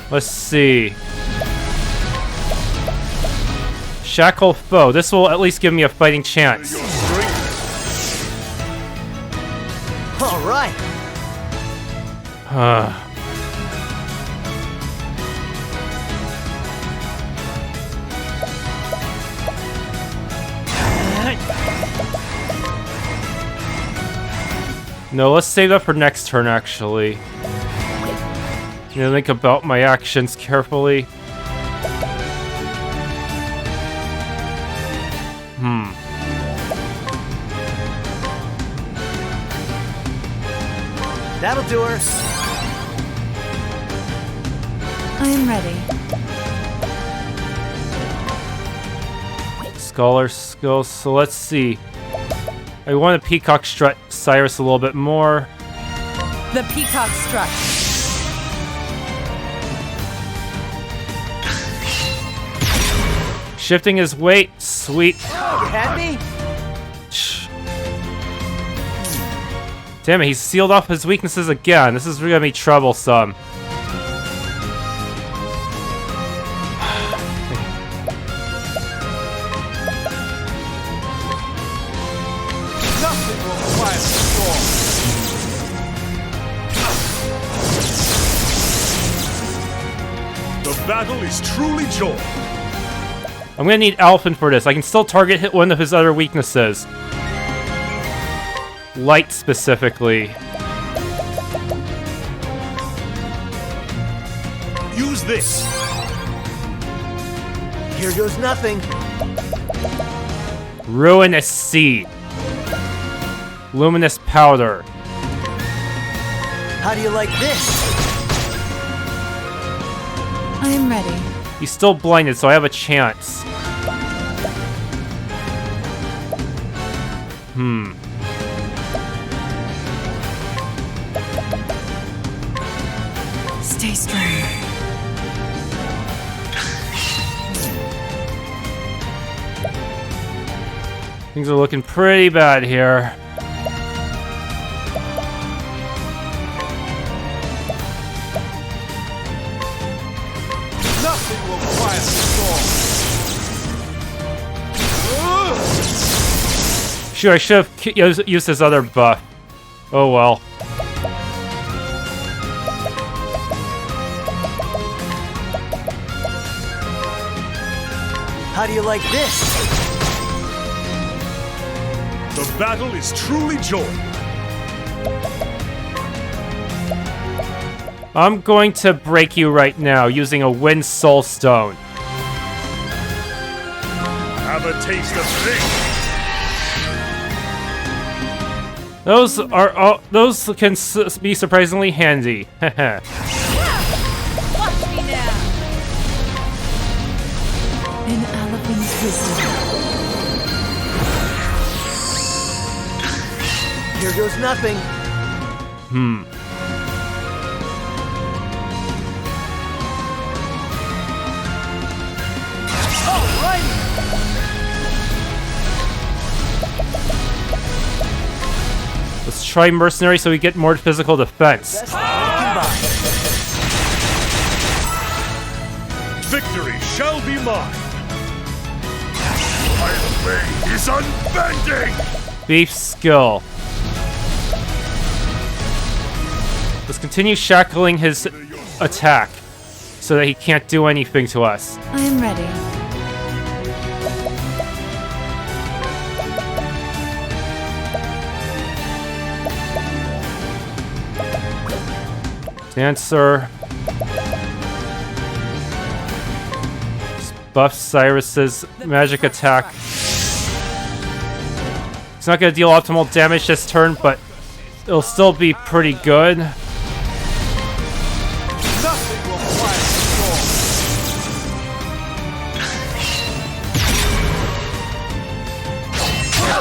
Let's see. Shackle foe. This will at least give me a fighting chance. Your strength. All right. No, let's save that for next turn, actually. Need to think about my actions carefully. That'll do her. I am ready. Scholar skills, so let's see. I want to Peacock Strut Cyrus a little bit more. The Peacock Strut. Shifting his weight, sweet. You had me? Damn it, he's sealed off his weaknesses again. This is gonna be troublesome. Nothing will quiet the storm. The battle is truly joined. I'm gonna need Alphen for this. I can still hit one of his other weaknesses. Light specifically. Use this. Here goes nothing. Ruinous Seed. Luminous Powder. How do you like this? I am ready. He's still blinded, so I have a chance. Stay strong. Things are looking pretty bad here. Nothing will quiet the storm. Shoot, I should have used his other buff. Oh well. How do you like this? The battle is truly joined. I'm going to break you right now using a Wind Soul Stone. Have a taste of this. Those can be surprisingly handy. Watch me now. In Alapin's wisdom. Here goes nothing. Alrighty. Let's try Mercenary so we get more physical defense. Best combined. Victory shall be mine. My blade is unbending. Beef skill. Let's continue shackling his attack so that he can't do anything to us. I am ready. Dancer. Buff Cyrus's magic attack. It's not going to deal optimal damage this turn, but it'll still be pretty good. Nothing will quiet the storm.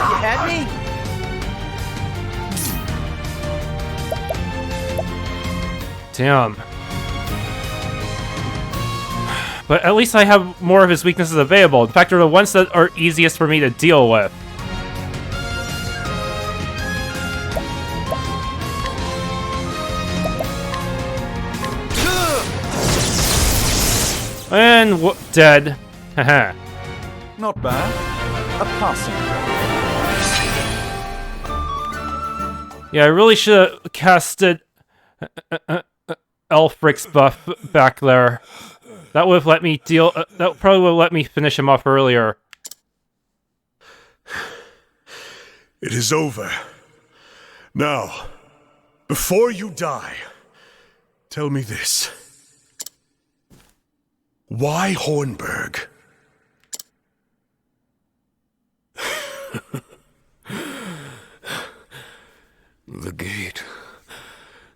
You had me? Damn. But at least I have more of his weaknesses available. In fact, they're the ones that are easiest for me to deal with. And dead. Haha. Not bad. A passing. Yeah, I really should have casted Elfric's buff back there. That would have let me deal. That probably would have let me finish him off earlier. It is over. Now, Before you die, tell me this. Why Hornburg? The gate.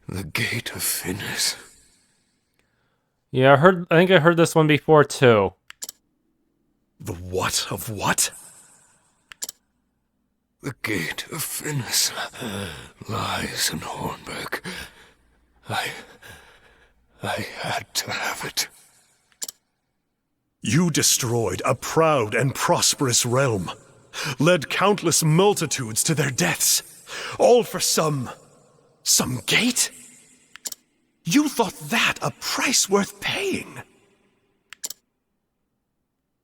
The gate of Finis. Yeah, I think I heard this one before too. The what of what? The gate of Finis lies in Hornburg. I had to have it. You destroyed a proud and prosperous realm, led countless multitudes to their deaths, all for some gate? You thought that a price worth paying?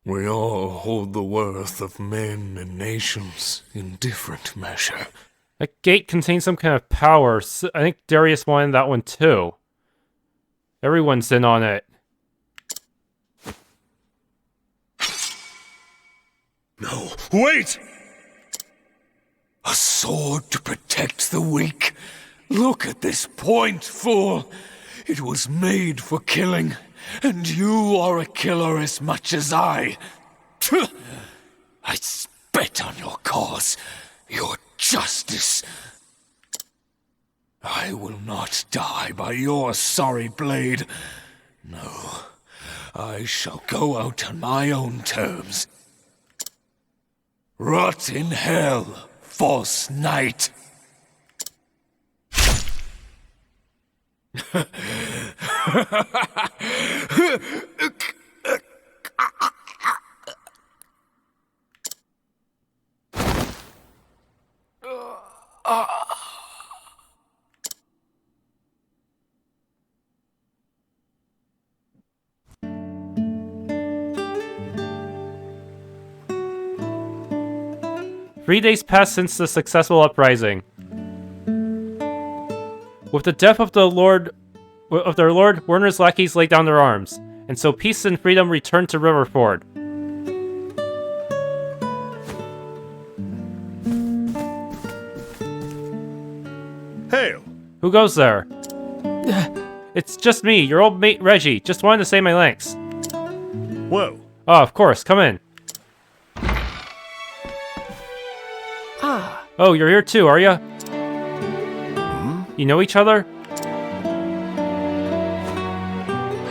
We all hold the worth of men and nations in different measure. That gate contains some kind of power. I think Darius wanted that one too. Everyone's in on it. No, wait! A sword to protect the weak. Look at this point, fool. It was made for killing, and you are a killer as much as I. I spit on your cause, your justice. I will not die by your sorry blade. No, I shall go out on my own terms. Rot in hell, false knight. Three days passed since the successful uprising. With the death of their lord, Werner's lackeys laid down their arms, and so peace and freedom returned to Riverford. Hail! Who goes there? It's just me, your old mate Reggie. Just wanted to say my thanks. Well. Oh, of course, come in. Oh, you're here too, are ya? You know each other?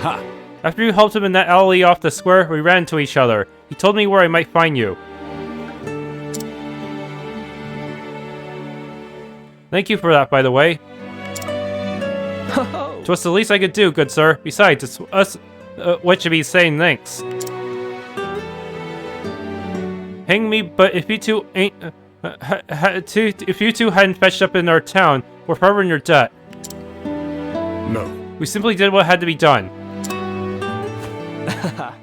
Ha! After you helped him in that alley off the square, we ran into each other. He told me where I might find you. Thank you for that, by the way. Twas the least I could do, good sir. Besides, it's us what should be saying thanks. Hang me, but if you two ain't... if you two hadn't fetched up in our town, we're forever in your debt. No. We simply did what had to be done.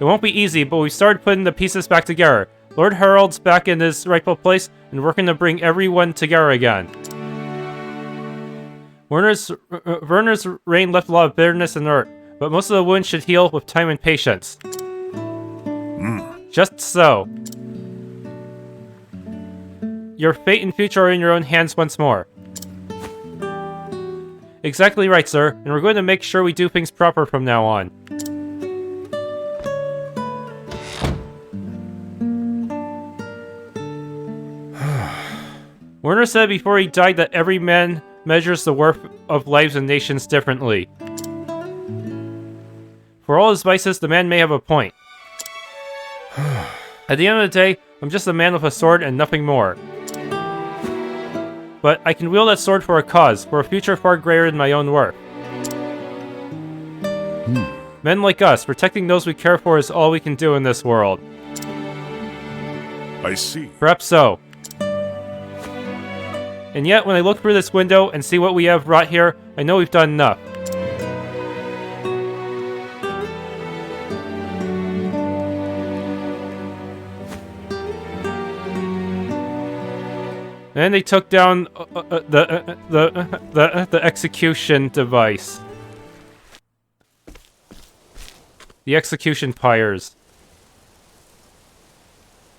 It won't be easy, but we started putting the pieces back together. Lord Harald's back in his rightful place and working to bring everyone together again. Werner's reign left a lot of bitterness and hurt, but most of the wounds should heal with time and patience. Just so. Your fate and future are in your own hands once more. Exactly right, sir, and we're going to make sure we do things proper from now on. Werner said before he died that every man measures the worth of lives and nations differently. For all his vices, the man may have a point. At the end of the day, I'm just a man with a sword and nothing more. But I can wield that sword for a cause, for a future far greater than my own worth. Men like us, protecting those we care for is all we can do in this world. I see. Perhaps so. And yet, when I look through this window and see what we have brought here, I know we've done enough. And they took down the execution device. The execution pyres.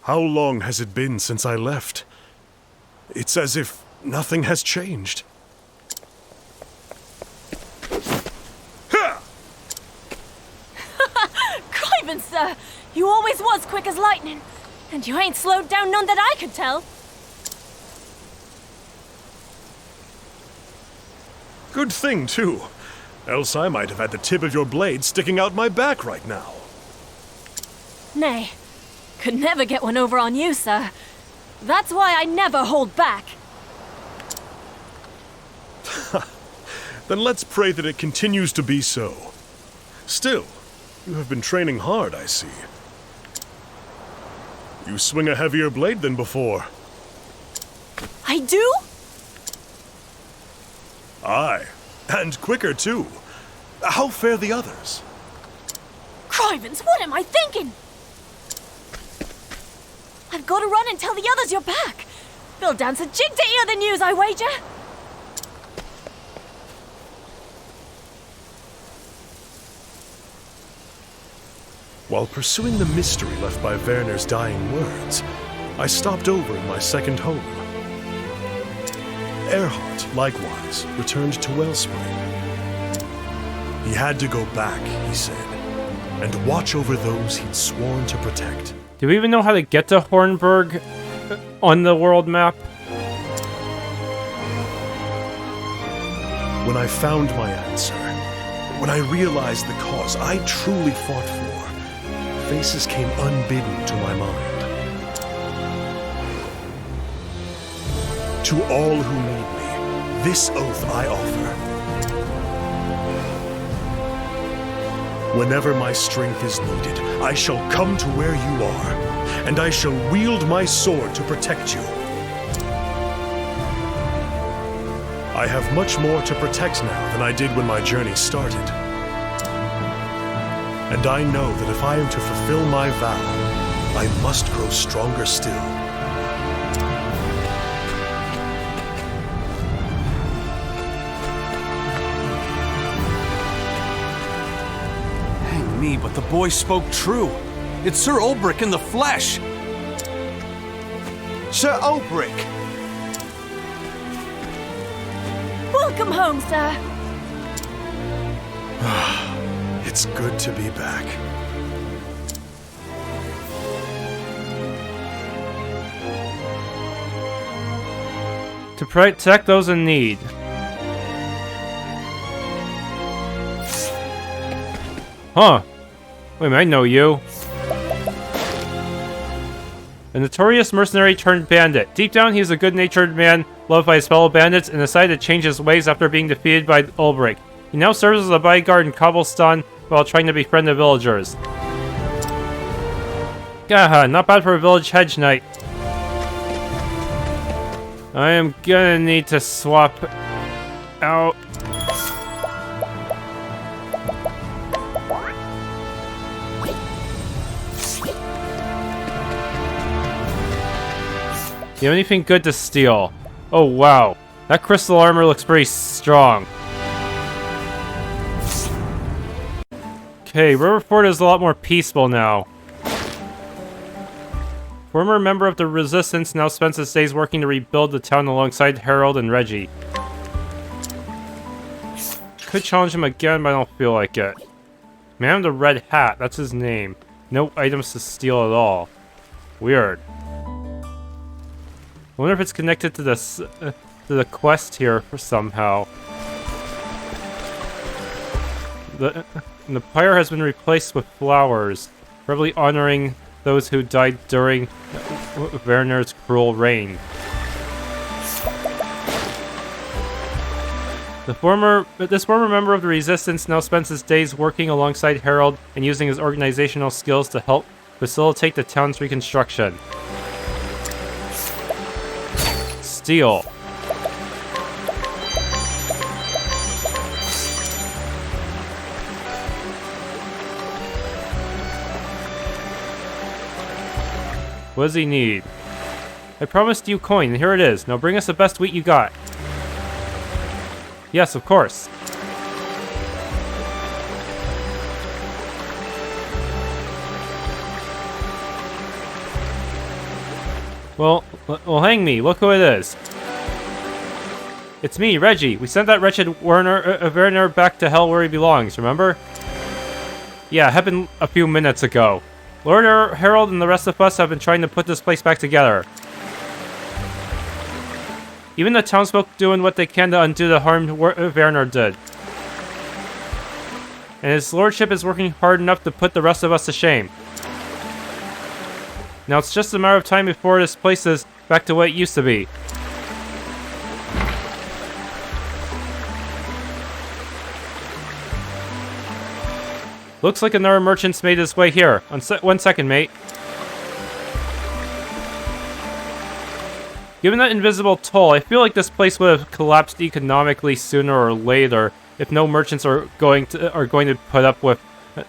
How long has it been since I left? It's as if nothing has changed. sir. You always was quick as lightning. And you ain't slowed down none that I could tell. Good thing, too. Else I might have had the tip of your blade sticking out my back right now. Nay, could never get one over on you, sir. That's why I never hold back. Then let's pray that it continues to be so. Still, you have been training hard, I see. You swing a heavier blade than before. I do? Aye, and quicker too. How fare the others? Crivens, what am I thinking? I've got to run and tell the others you're back. They'll dance a jig to hear the news, I wager. While pursuing the mystery left by Werner's dying words, I stopped over in my second home. Erhardt, likewise, returned to Wellspring. He had to go back, he said, and watch over those he'd sworn to protect. Do we even know how to get to Hornburg on the world map? When I found my answer, when I realized the cause I truly fought for, faces came unbidden to my mind. To all who need me, this oath I offer. Whenever my strength is needed, I shall come to where you are, and I shall wield my sword to protect you. I have much more to protect now than I did when my journey started. And I know that if I am to fulfill my vow, I must grow stronger still. Hang me, but the boy spoke true. It's Sir Olberic in the flesh. Sir Olberic! Welcome home, sir. It's good to be back. To protect those in need. Huh. Wait a minute, I know you. A notorious mercenary turned bandit. Deep down, he's a good-natured man, loved by his fellow bandits, and decided to change his ways after being defeated by Olberic. He now serves as a bodyguard in Cobblestone while trying to befriend the villagers. Gaha, not bad for a village hedge knight. I am gonna need to swap out. You have anything good to steal? Oh wow, that crystal armor looks pretty strong. Okay, Riverford is a lot more peaceful now. Former member of the Resistance now spends his days working to rebuild the town alongside Harald and Reggie. Could challenge him again, but I don't feel like it. Man with the red hat, that's his name. No items to steal at all. Weird. I wonder if it's connected to this to the quest here for somehow. The pyre has been replaced with flowers, probably honoring those who died during Werner's cruel reign. This former member of the Resistance now spends his days working alongside Harald and using his organizational skills to help facilitate the town's reconstruction. Steal. What does he need? I promised you coin, and here it is. Now bring us the best wheat you got. Yes, of course. Well, hang me. Look who it is. It's me, Reggie. We sent that wretched Werner back to hell where he belongs, remember? Yeah, it happened a few minutes ago. Lord Harald and the rest of us have been trying to put this place back together. Even the townsfolk doing what they can to undo the harm Werner did. And his lordship is working hard enough to put the rest of us to shame. Now it's just a matter of time before this place is back to what it used to be. Looks like another merchant's made his way here. 1 second, mate. Given that invisible toll, I feel like this place would have collapsed economically sooner or later if no merchants are going to put up with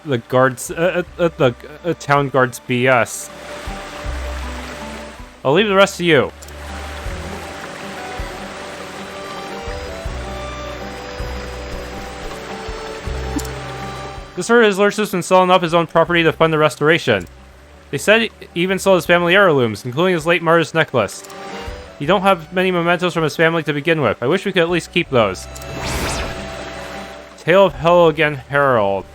the guards, the town guards' BS. I'll leave the rest to you. This heard his lordship's been selling up his own property to fund the restoration. They said he even sold his family heirlooms, including his late mother's necklace. You don't have many mementos from his family to begin with. I wish we could at least keep those. Tale of Hello Again, Harald.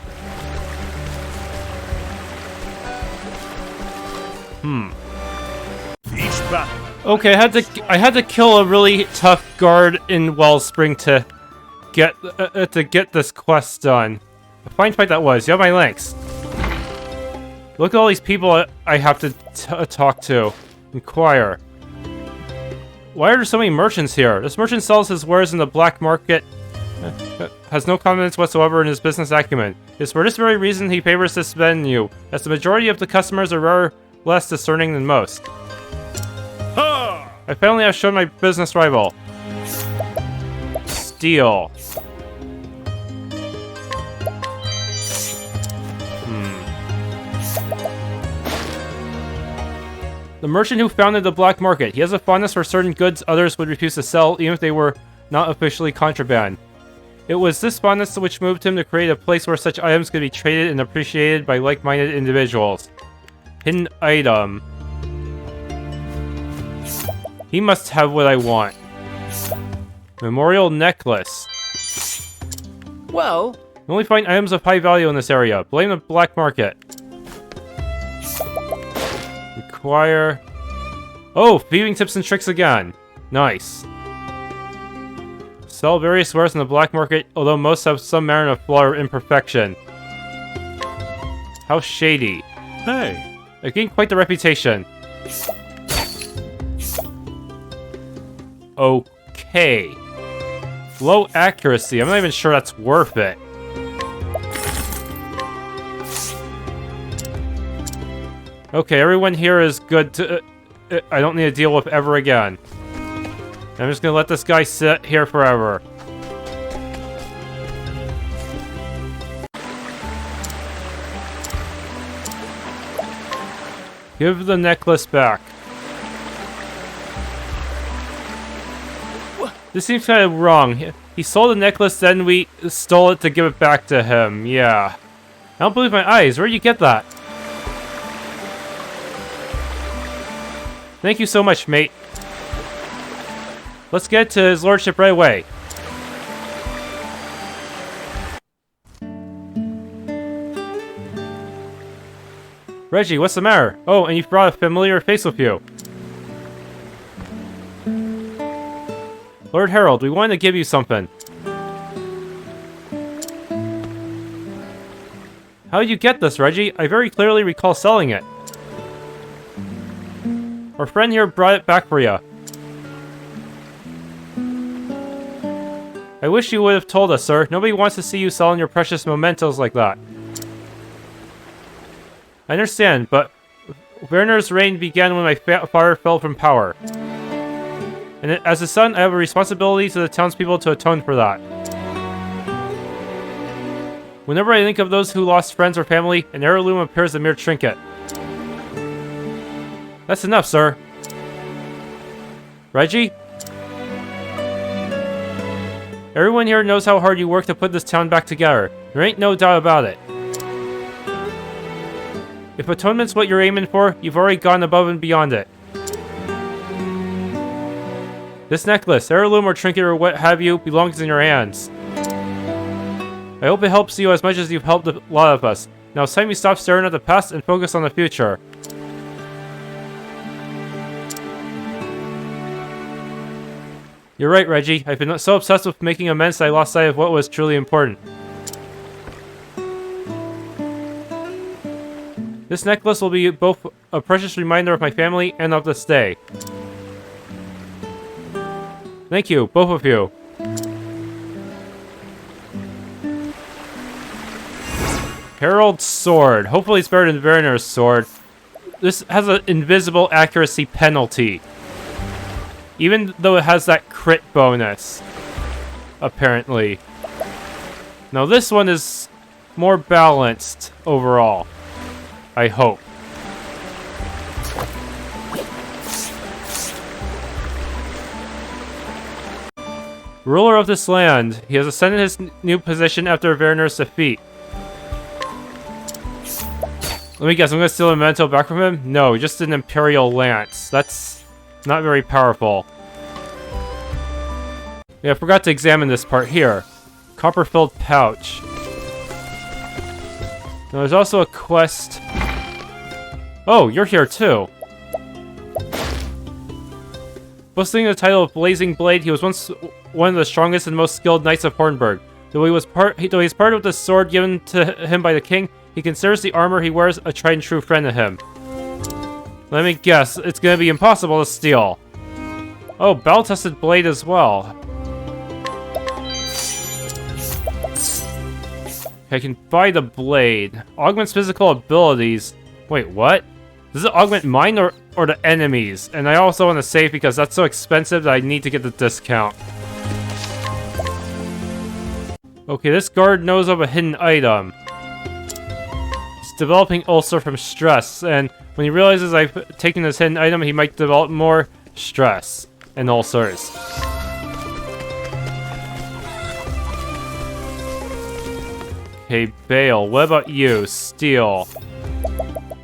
Okay, I had to kill a really tough guard in Wellspring to get this quest done. A fine fight that was. You have my links. Look at all these people I have to talk to. Inquire. Why are there so many merchants here? This merchant sells his wares in the black market. Has no confidence whatsoever in his business acumen. It's for this very reason he favors this venue, as the majority of the customers are less discerning than most. I finally have shown my business rival. Steal. The merchant who founded the black market. He has a fondness for certain goods others would refuse to sell, even if they were not officially contraband. It was this fondness which moved him to create a place where such items could be traded and appreciated by like-minded individuals. Hidden item. He must have what I want. Memorial necklace. Well, You only find items of high value in this area. Blame the black market. Acquire. Oh, thieving tips and tricks again. Nice. Sell various wares in the black market, although most have some manner of flaw or imperfection. How shady. Hey. I've gained quite the reputation. Okay. Low accuracy. I'm not even sure that's worth it. Okay, everyone here is good to... I don't need to deal with ever again. I'm just gonna let this guy sit here forever. Give the necklace back. This seems kind of wrong. He sold the necklace, then we stole it to give it back to him. Yeah. I don't believe my eyes. Where'd you get that? Thank you so much, mate. Let's get to his lordship right away. Reggie, what's the matter? Oh, and you've brought a familiar face with you. Lord Harald, we wanted to give you something. How did you get this, Reggie? I very clearly recall selling it. Our friend here brought it back for you. I wish you would have told us, sir. Nobody wants to see you selling your precious mementos like that. I understand, but Werner's reign began when my father fell from power. And as a son, I have a responsibility to the townspeople to atone for that. Whenever I think of those who lost friends or family, an heirloom appears a mere trinket. That's enough, sir. Reggie? Everyone here knows how hard you worked to put this town back together. There ain't no doubt about it. If atonement's what you're aiming for, you've already gone above and beyond it. This necklace, heirloom or trinket or what have you, belongs in your hands. I hope it helps you as much as you've helped a lot of us. Now it's time we stop staring at the past and focus on the future. You're right, Reggie. I've been so obsessed with making amends that I lost sight of what was truly important. This necklace will be both a precious reminder of my family and of this day. Thank you, both of you. Harald's sword. Hopefully it's better than Werner's sword. This has an invisible accuracy penalty. Even though it has that crit bonus. Apparently. Now this one is more balanced overall. I hope. Ruler of this land. He has ascended his new position after Werner's defeat. Let me guess, I'm gonna steal a memento back from him? No, just an Imperial Lance. That's not very powerful. Yeah, I forgot to examine this part here. Copper-filled pouch. Now there's also a quest. Oh, you're here too. Boasting the title of Blazing Blade, he was once one of the strongest and most skilled knights of Hornburg. Though he's parted with the sword given to him by the king, he considers the armor he wears a tried and true friend to him. Let me guess, it's gonna be impossible to steal. Oh, battle-tested blade as well. I can buy the blade. Augments physical abilities. Wait, what? Does it augment mine or the enemies? And I also want to save because that's so expensive that I need to get the discount. Okay, this guard knows of a hidden item. He's developing ulcer from stress, and when he realizes I've taken this hidden item, he might develop more stress and ulcers. Okay, Bale, what about you? Steel.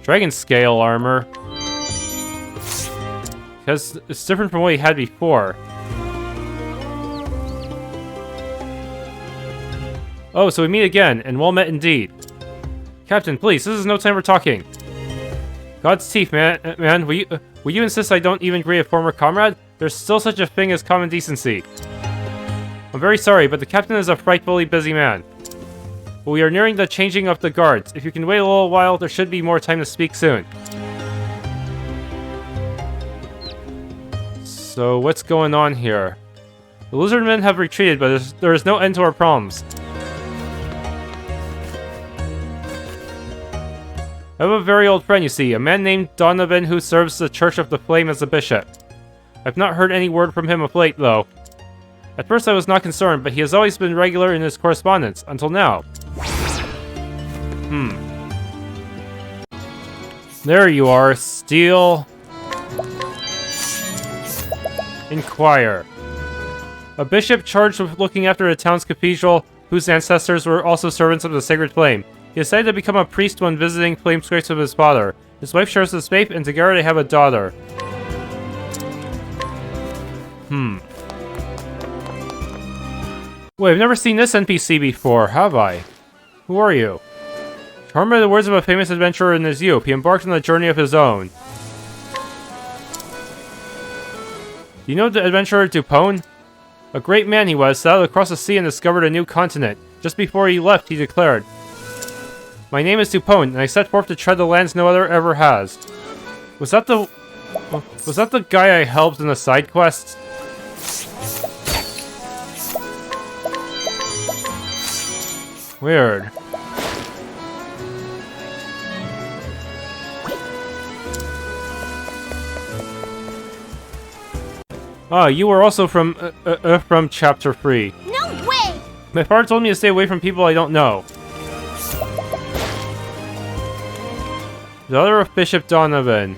Dragon scale armor. Because it's different from what he had before. Oh, so we meet again, and well met indeed. Captain, please, this is no time for talking. God's teeth, man. Will you insist I don't even greet a former comrade? There's still such a thing as common decency. I'm very sorry, but the captain is a frightfully busy man. But we are nearing the changing of the guards. If you can wait a little while, there should be more time to speak soon. So, what's going on here? The lizardmen have retreated, but there is no end to our problems. I have a very old friend, you see, a man named Donovan who serves the Church of the Flame as a bishop. I've not heard any word from him of late, though. At first I was not concerned, but he has always been regular in his correspondence, until now. There you are, Steel. Inquire. A bishop charged with looking after the town's cathedral, whose ancestors were also servants of the sacred flame. He decided to become a priest when visiting flame scrapes with his father. His wife shares his faith, and together they have a daughter. Wait, I've never seen this NPC before, have I? Who are you? Charmed by the words of a famous adventurer in his youth, he embarked on a journey of his own. Do you know the adventurer Dupont? A great man he was, sailed across the sea and discovered a new continent. Just before he left, he declared, "My name is Dupont, and I set forth to tread the lands no other ever has." Was that the guy I helped in the side quest? Weird. Ah, you were also from Chapter 3. No way! My father told me to stay away from people I don't know. The daughter of Bishop Donovan.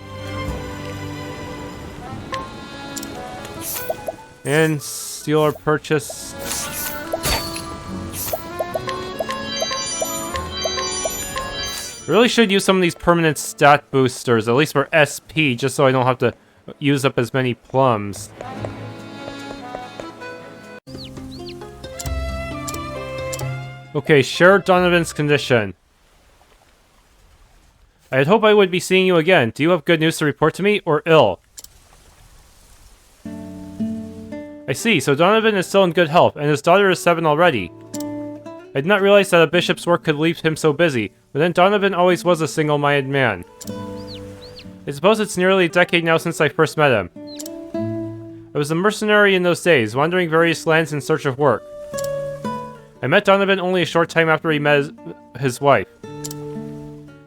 And steal or purchase. Really should use some of these permanent stat boosters, at least for SP, just so I don't have to use up as many plums. Okay, share Donovan's condition. I had hoped I would be seeing you again. Do you have good news to report to me, or ill? I see, so Donovan is still in good health, and his daughter is 7 already. I did not realize that a bishop's work could leave him so busy, but then Donovan always was a single-minded man. I suppose it's nearly a decade now since I first met him. I was a mercenary in those days, wandering various lands in search of work. I met Donovan only a short time after he met his wife.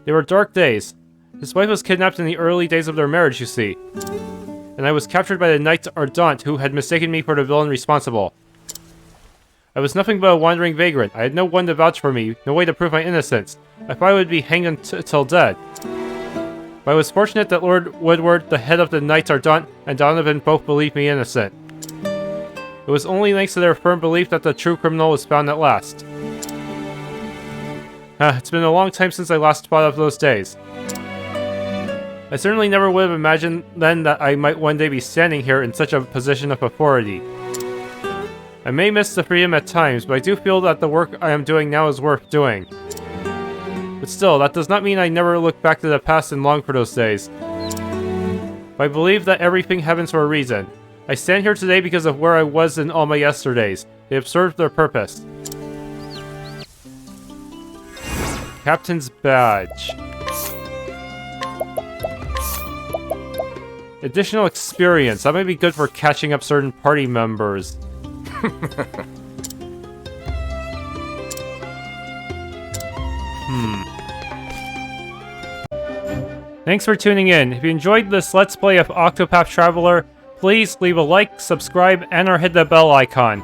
They were dark days. His wife was kidnapped in the early days of their marriage, you see. And I was captured by the Knight Ardent, who had mistaken me for the villain responsible. I was nothing but a wandering vagrant. I had no one to vouch for me, no way to prove my innocence. I thought I would be hanged until dead. But I was fortunate that Lord Woodward, the head of the Knight Ardent, and Donovan both believed me innocent. It was only thanks to their firm belief that the true criminal was found at last. It's been a long time since I last thought of those days. I certainly never would have imagined then that I might one day be standing here in such a position of authority. I may miss the freedom at times, but I do feel that the work I am doing now is worth doing. But still, that does not mean I never look back to the past and long for those days. But I believe that everything happens for a reason. I stand here today because of where I was in all my yesterdays. They have served their purpose. Captain's Badge. Additional experience. That might be good for catching up certain party members. Thanks for tuning in. If you enjoyed this Let's Play of Octopath Traveler, please leave a like, subscribe, and or hit the bell icon.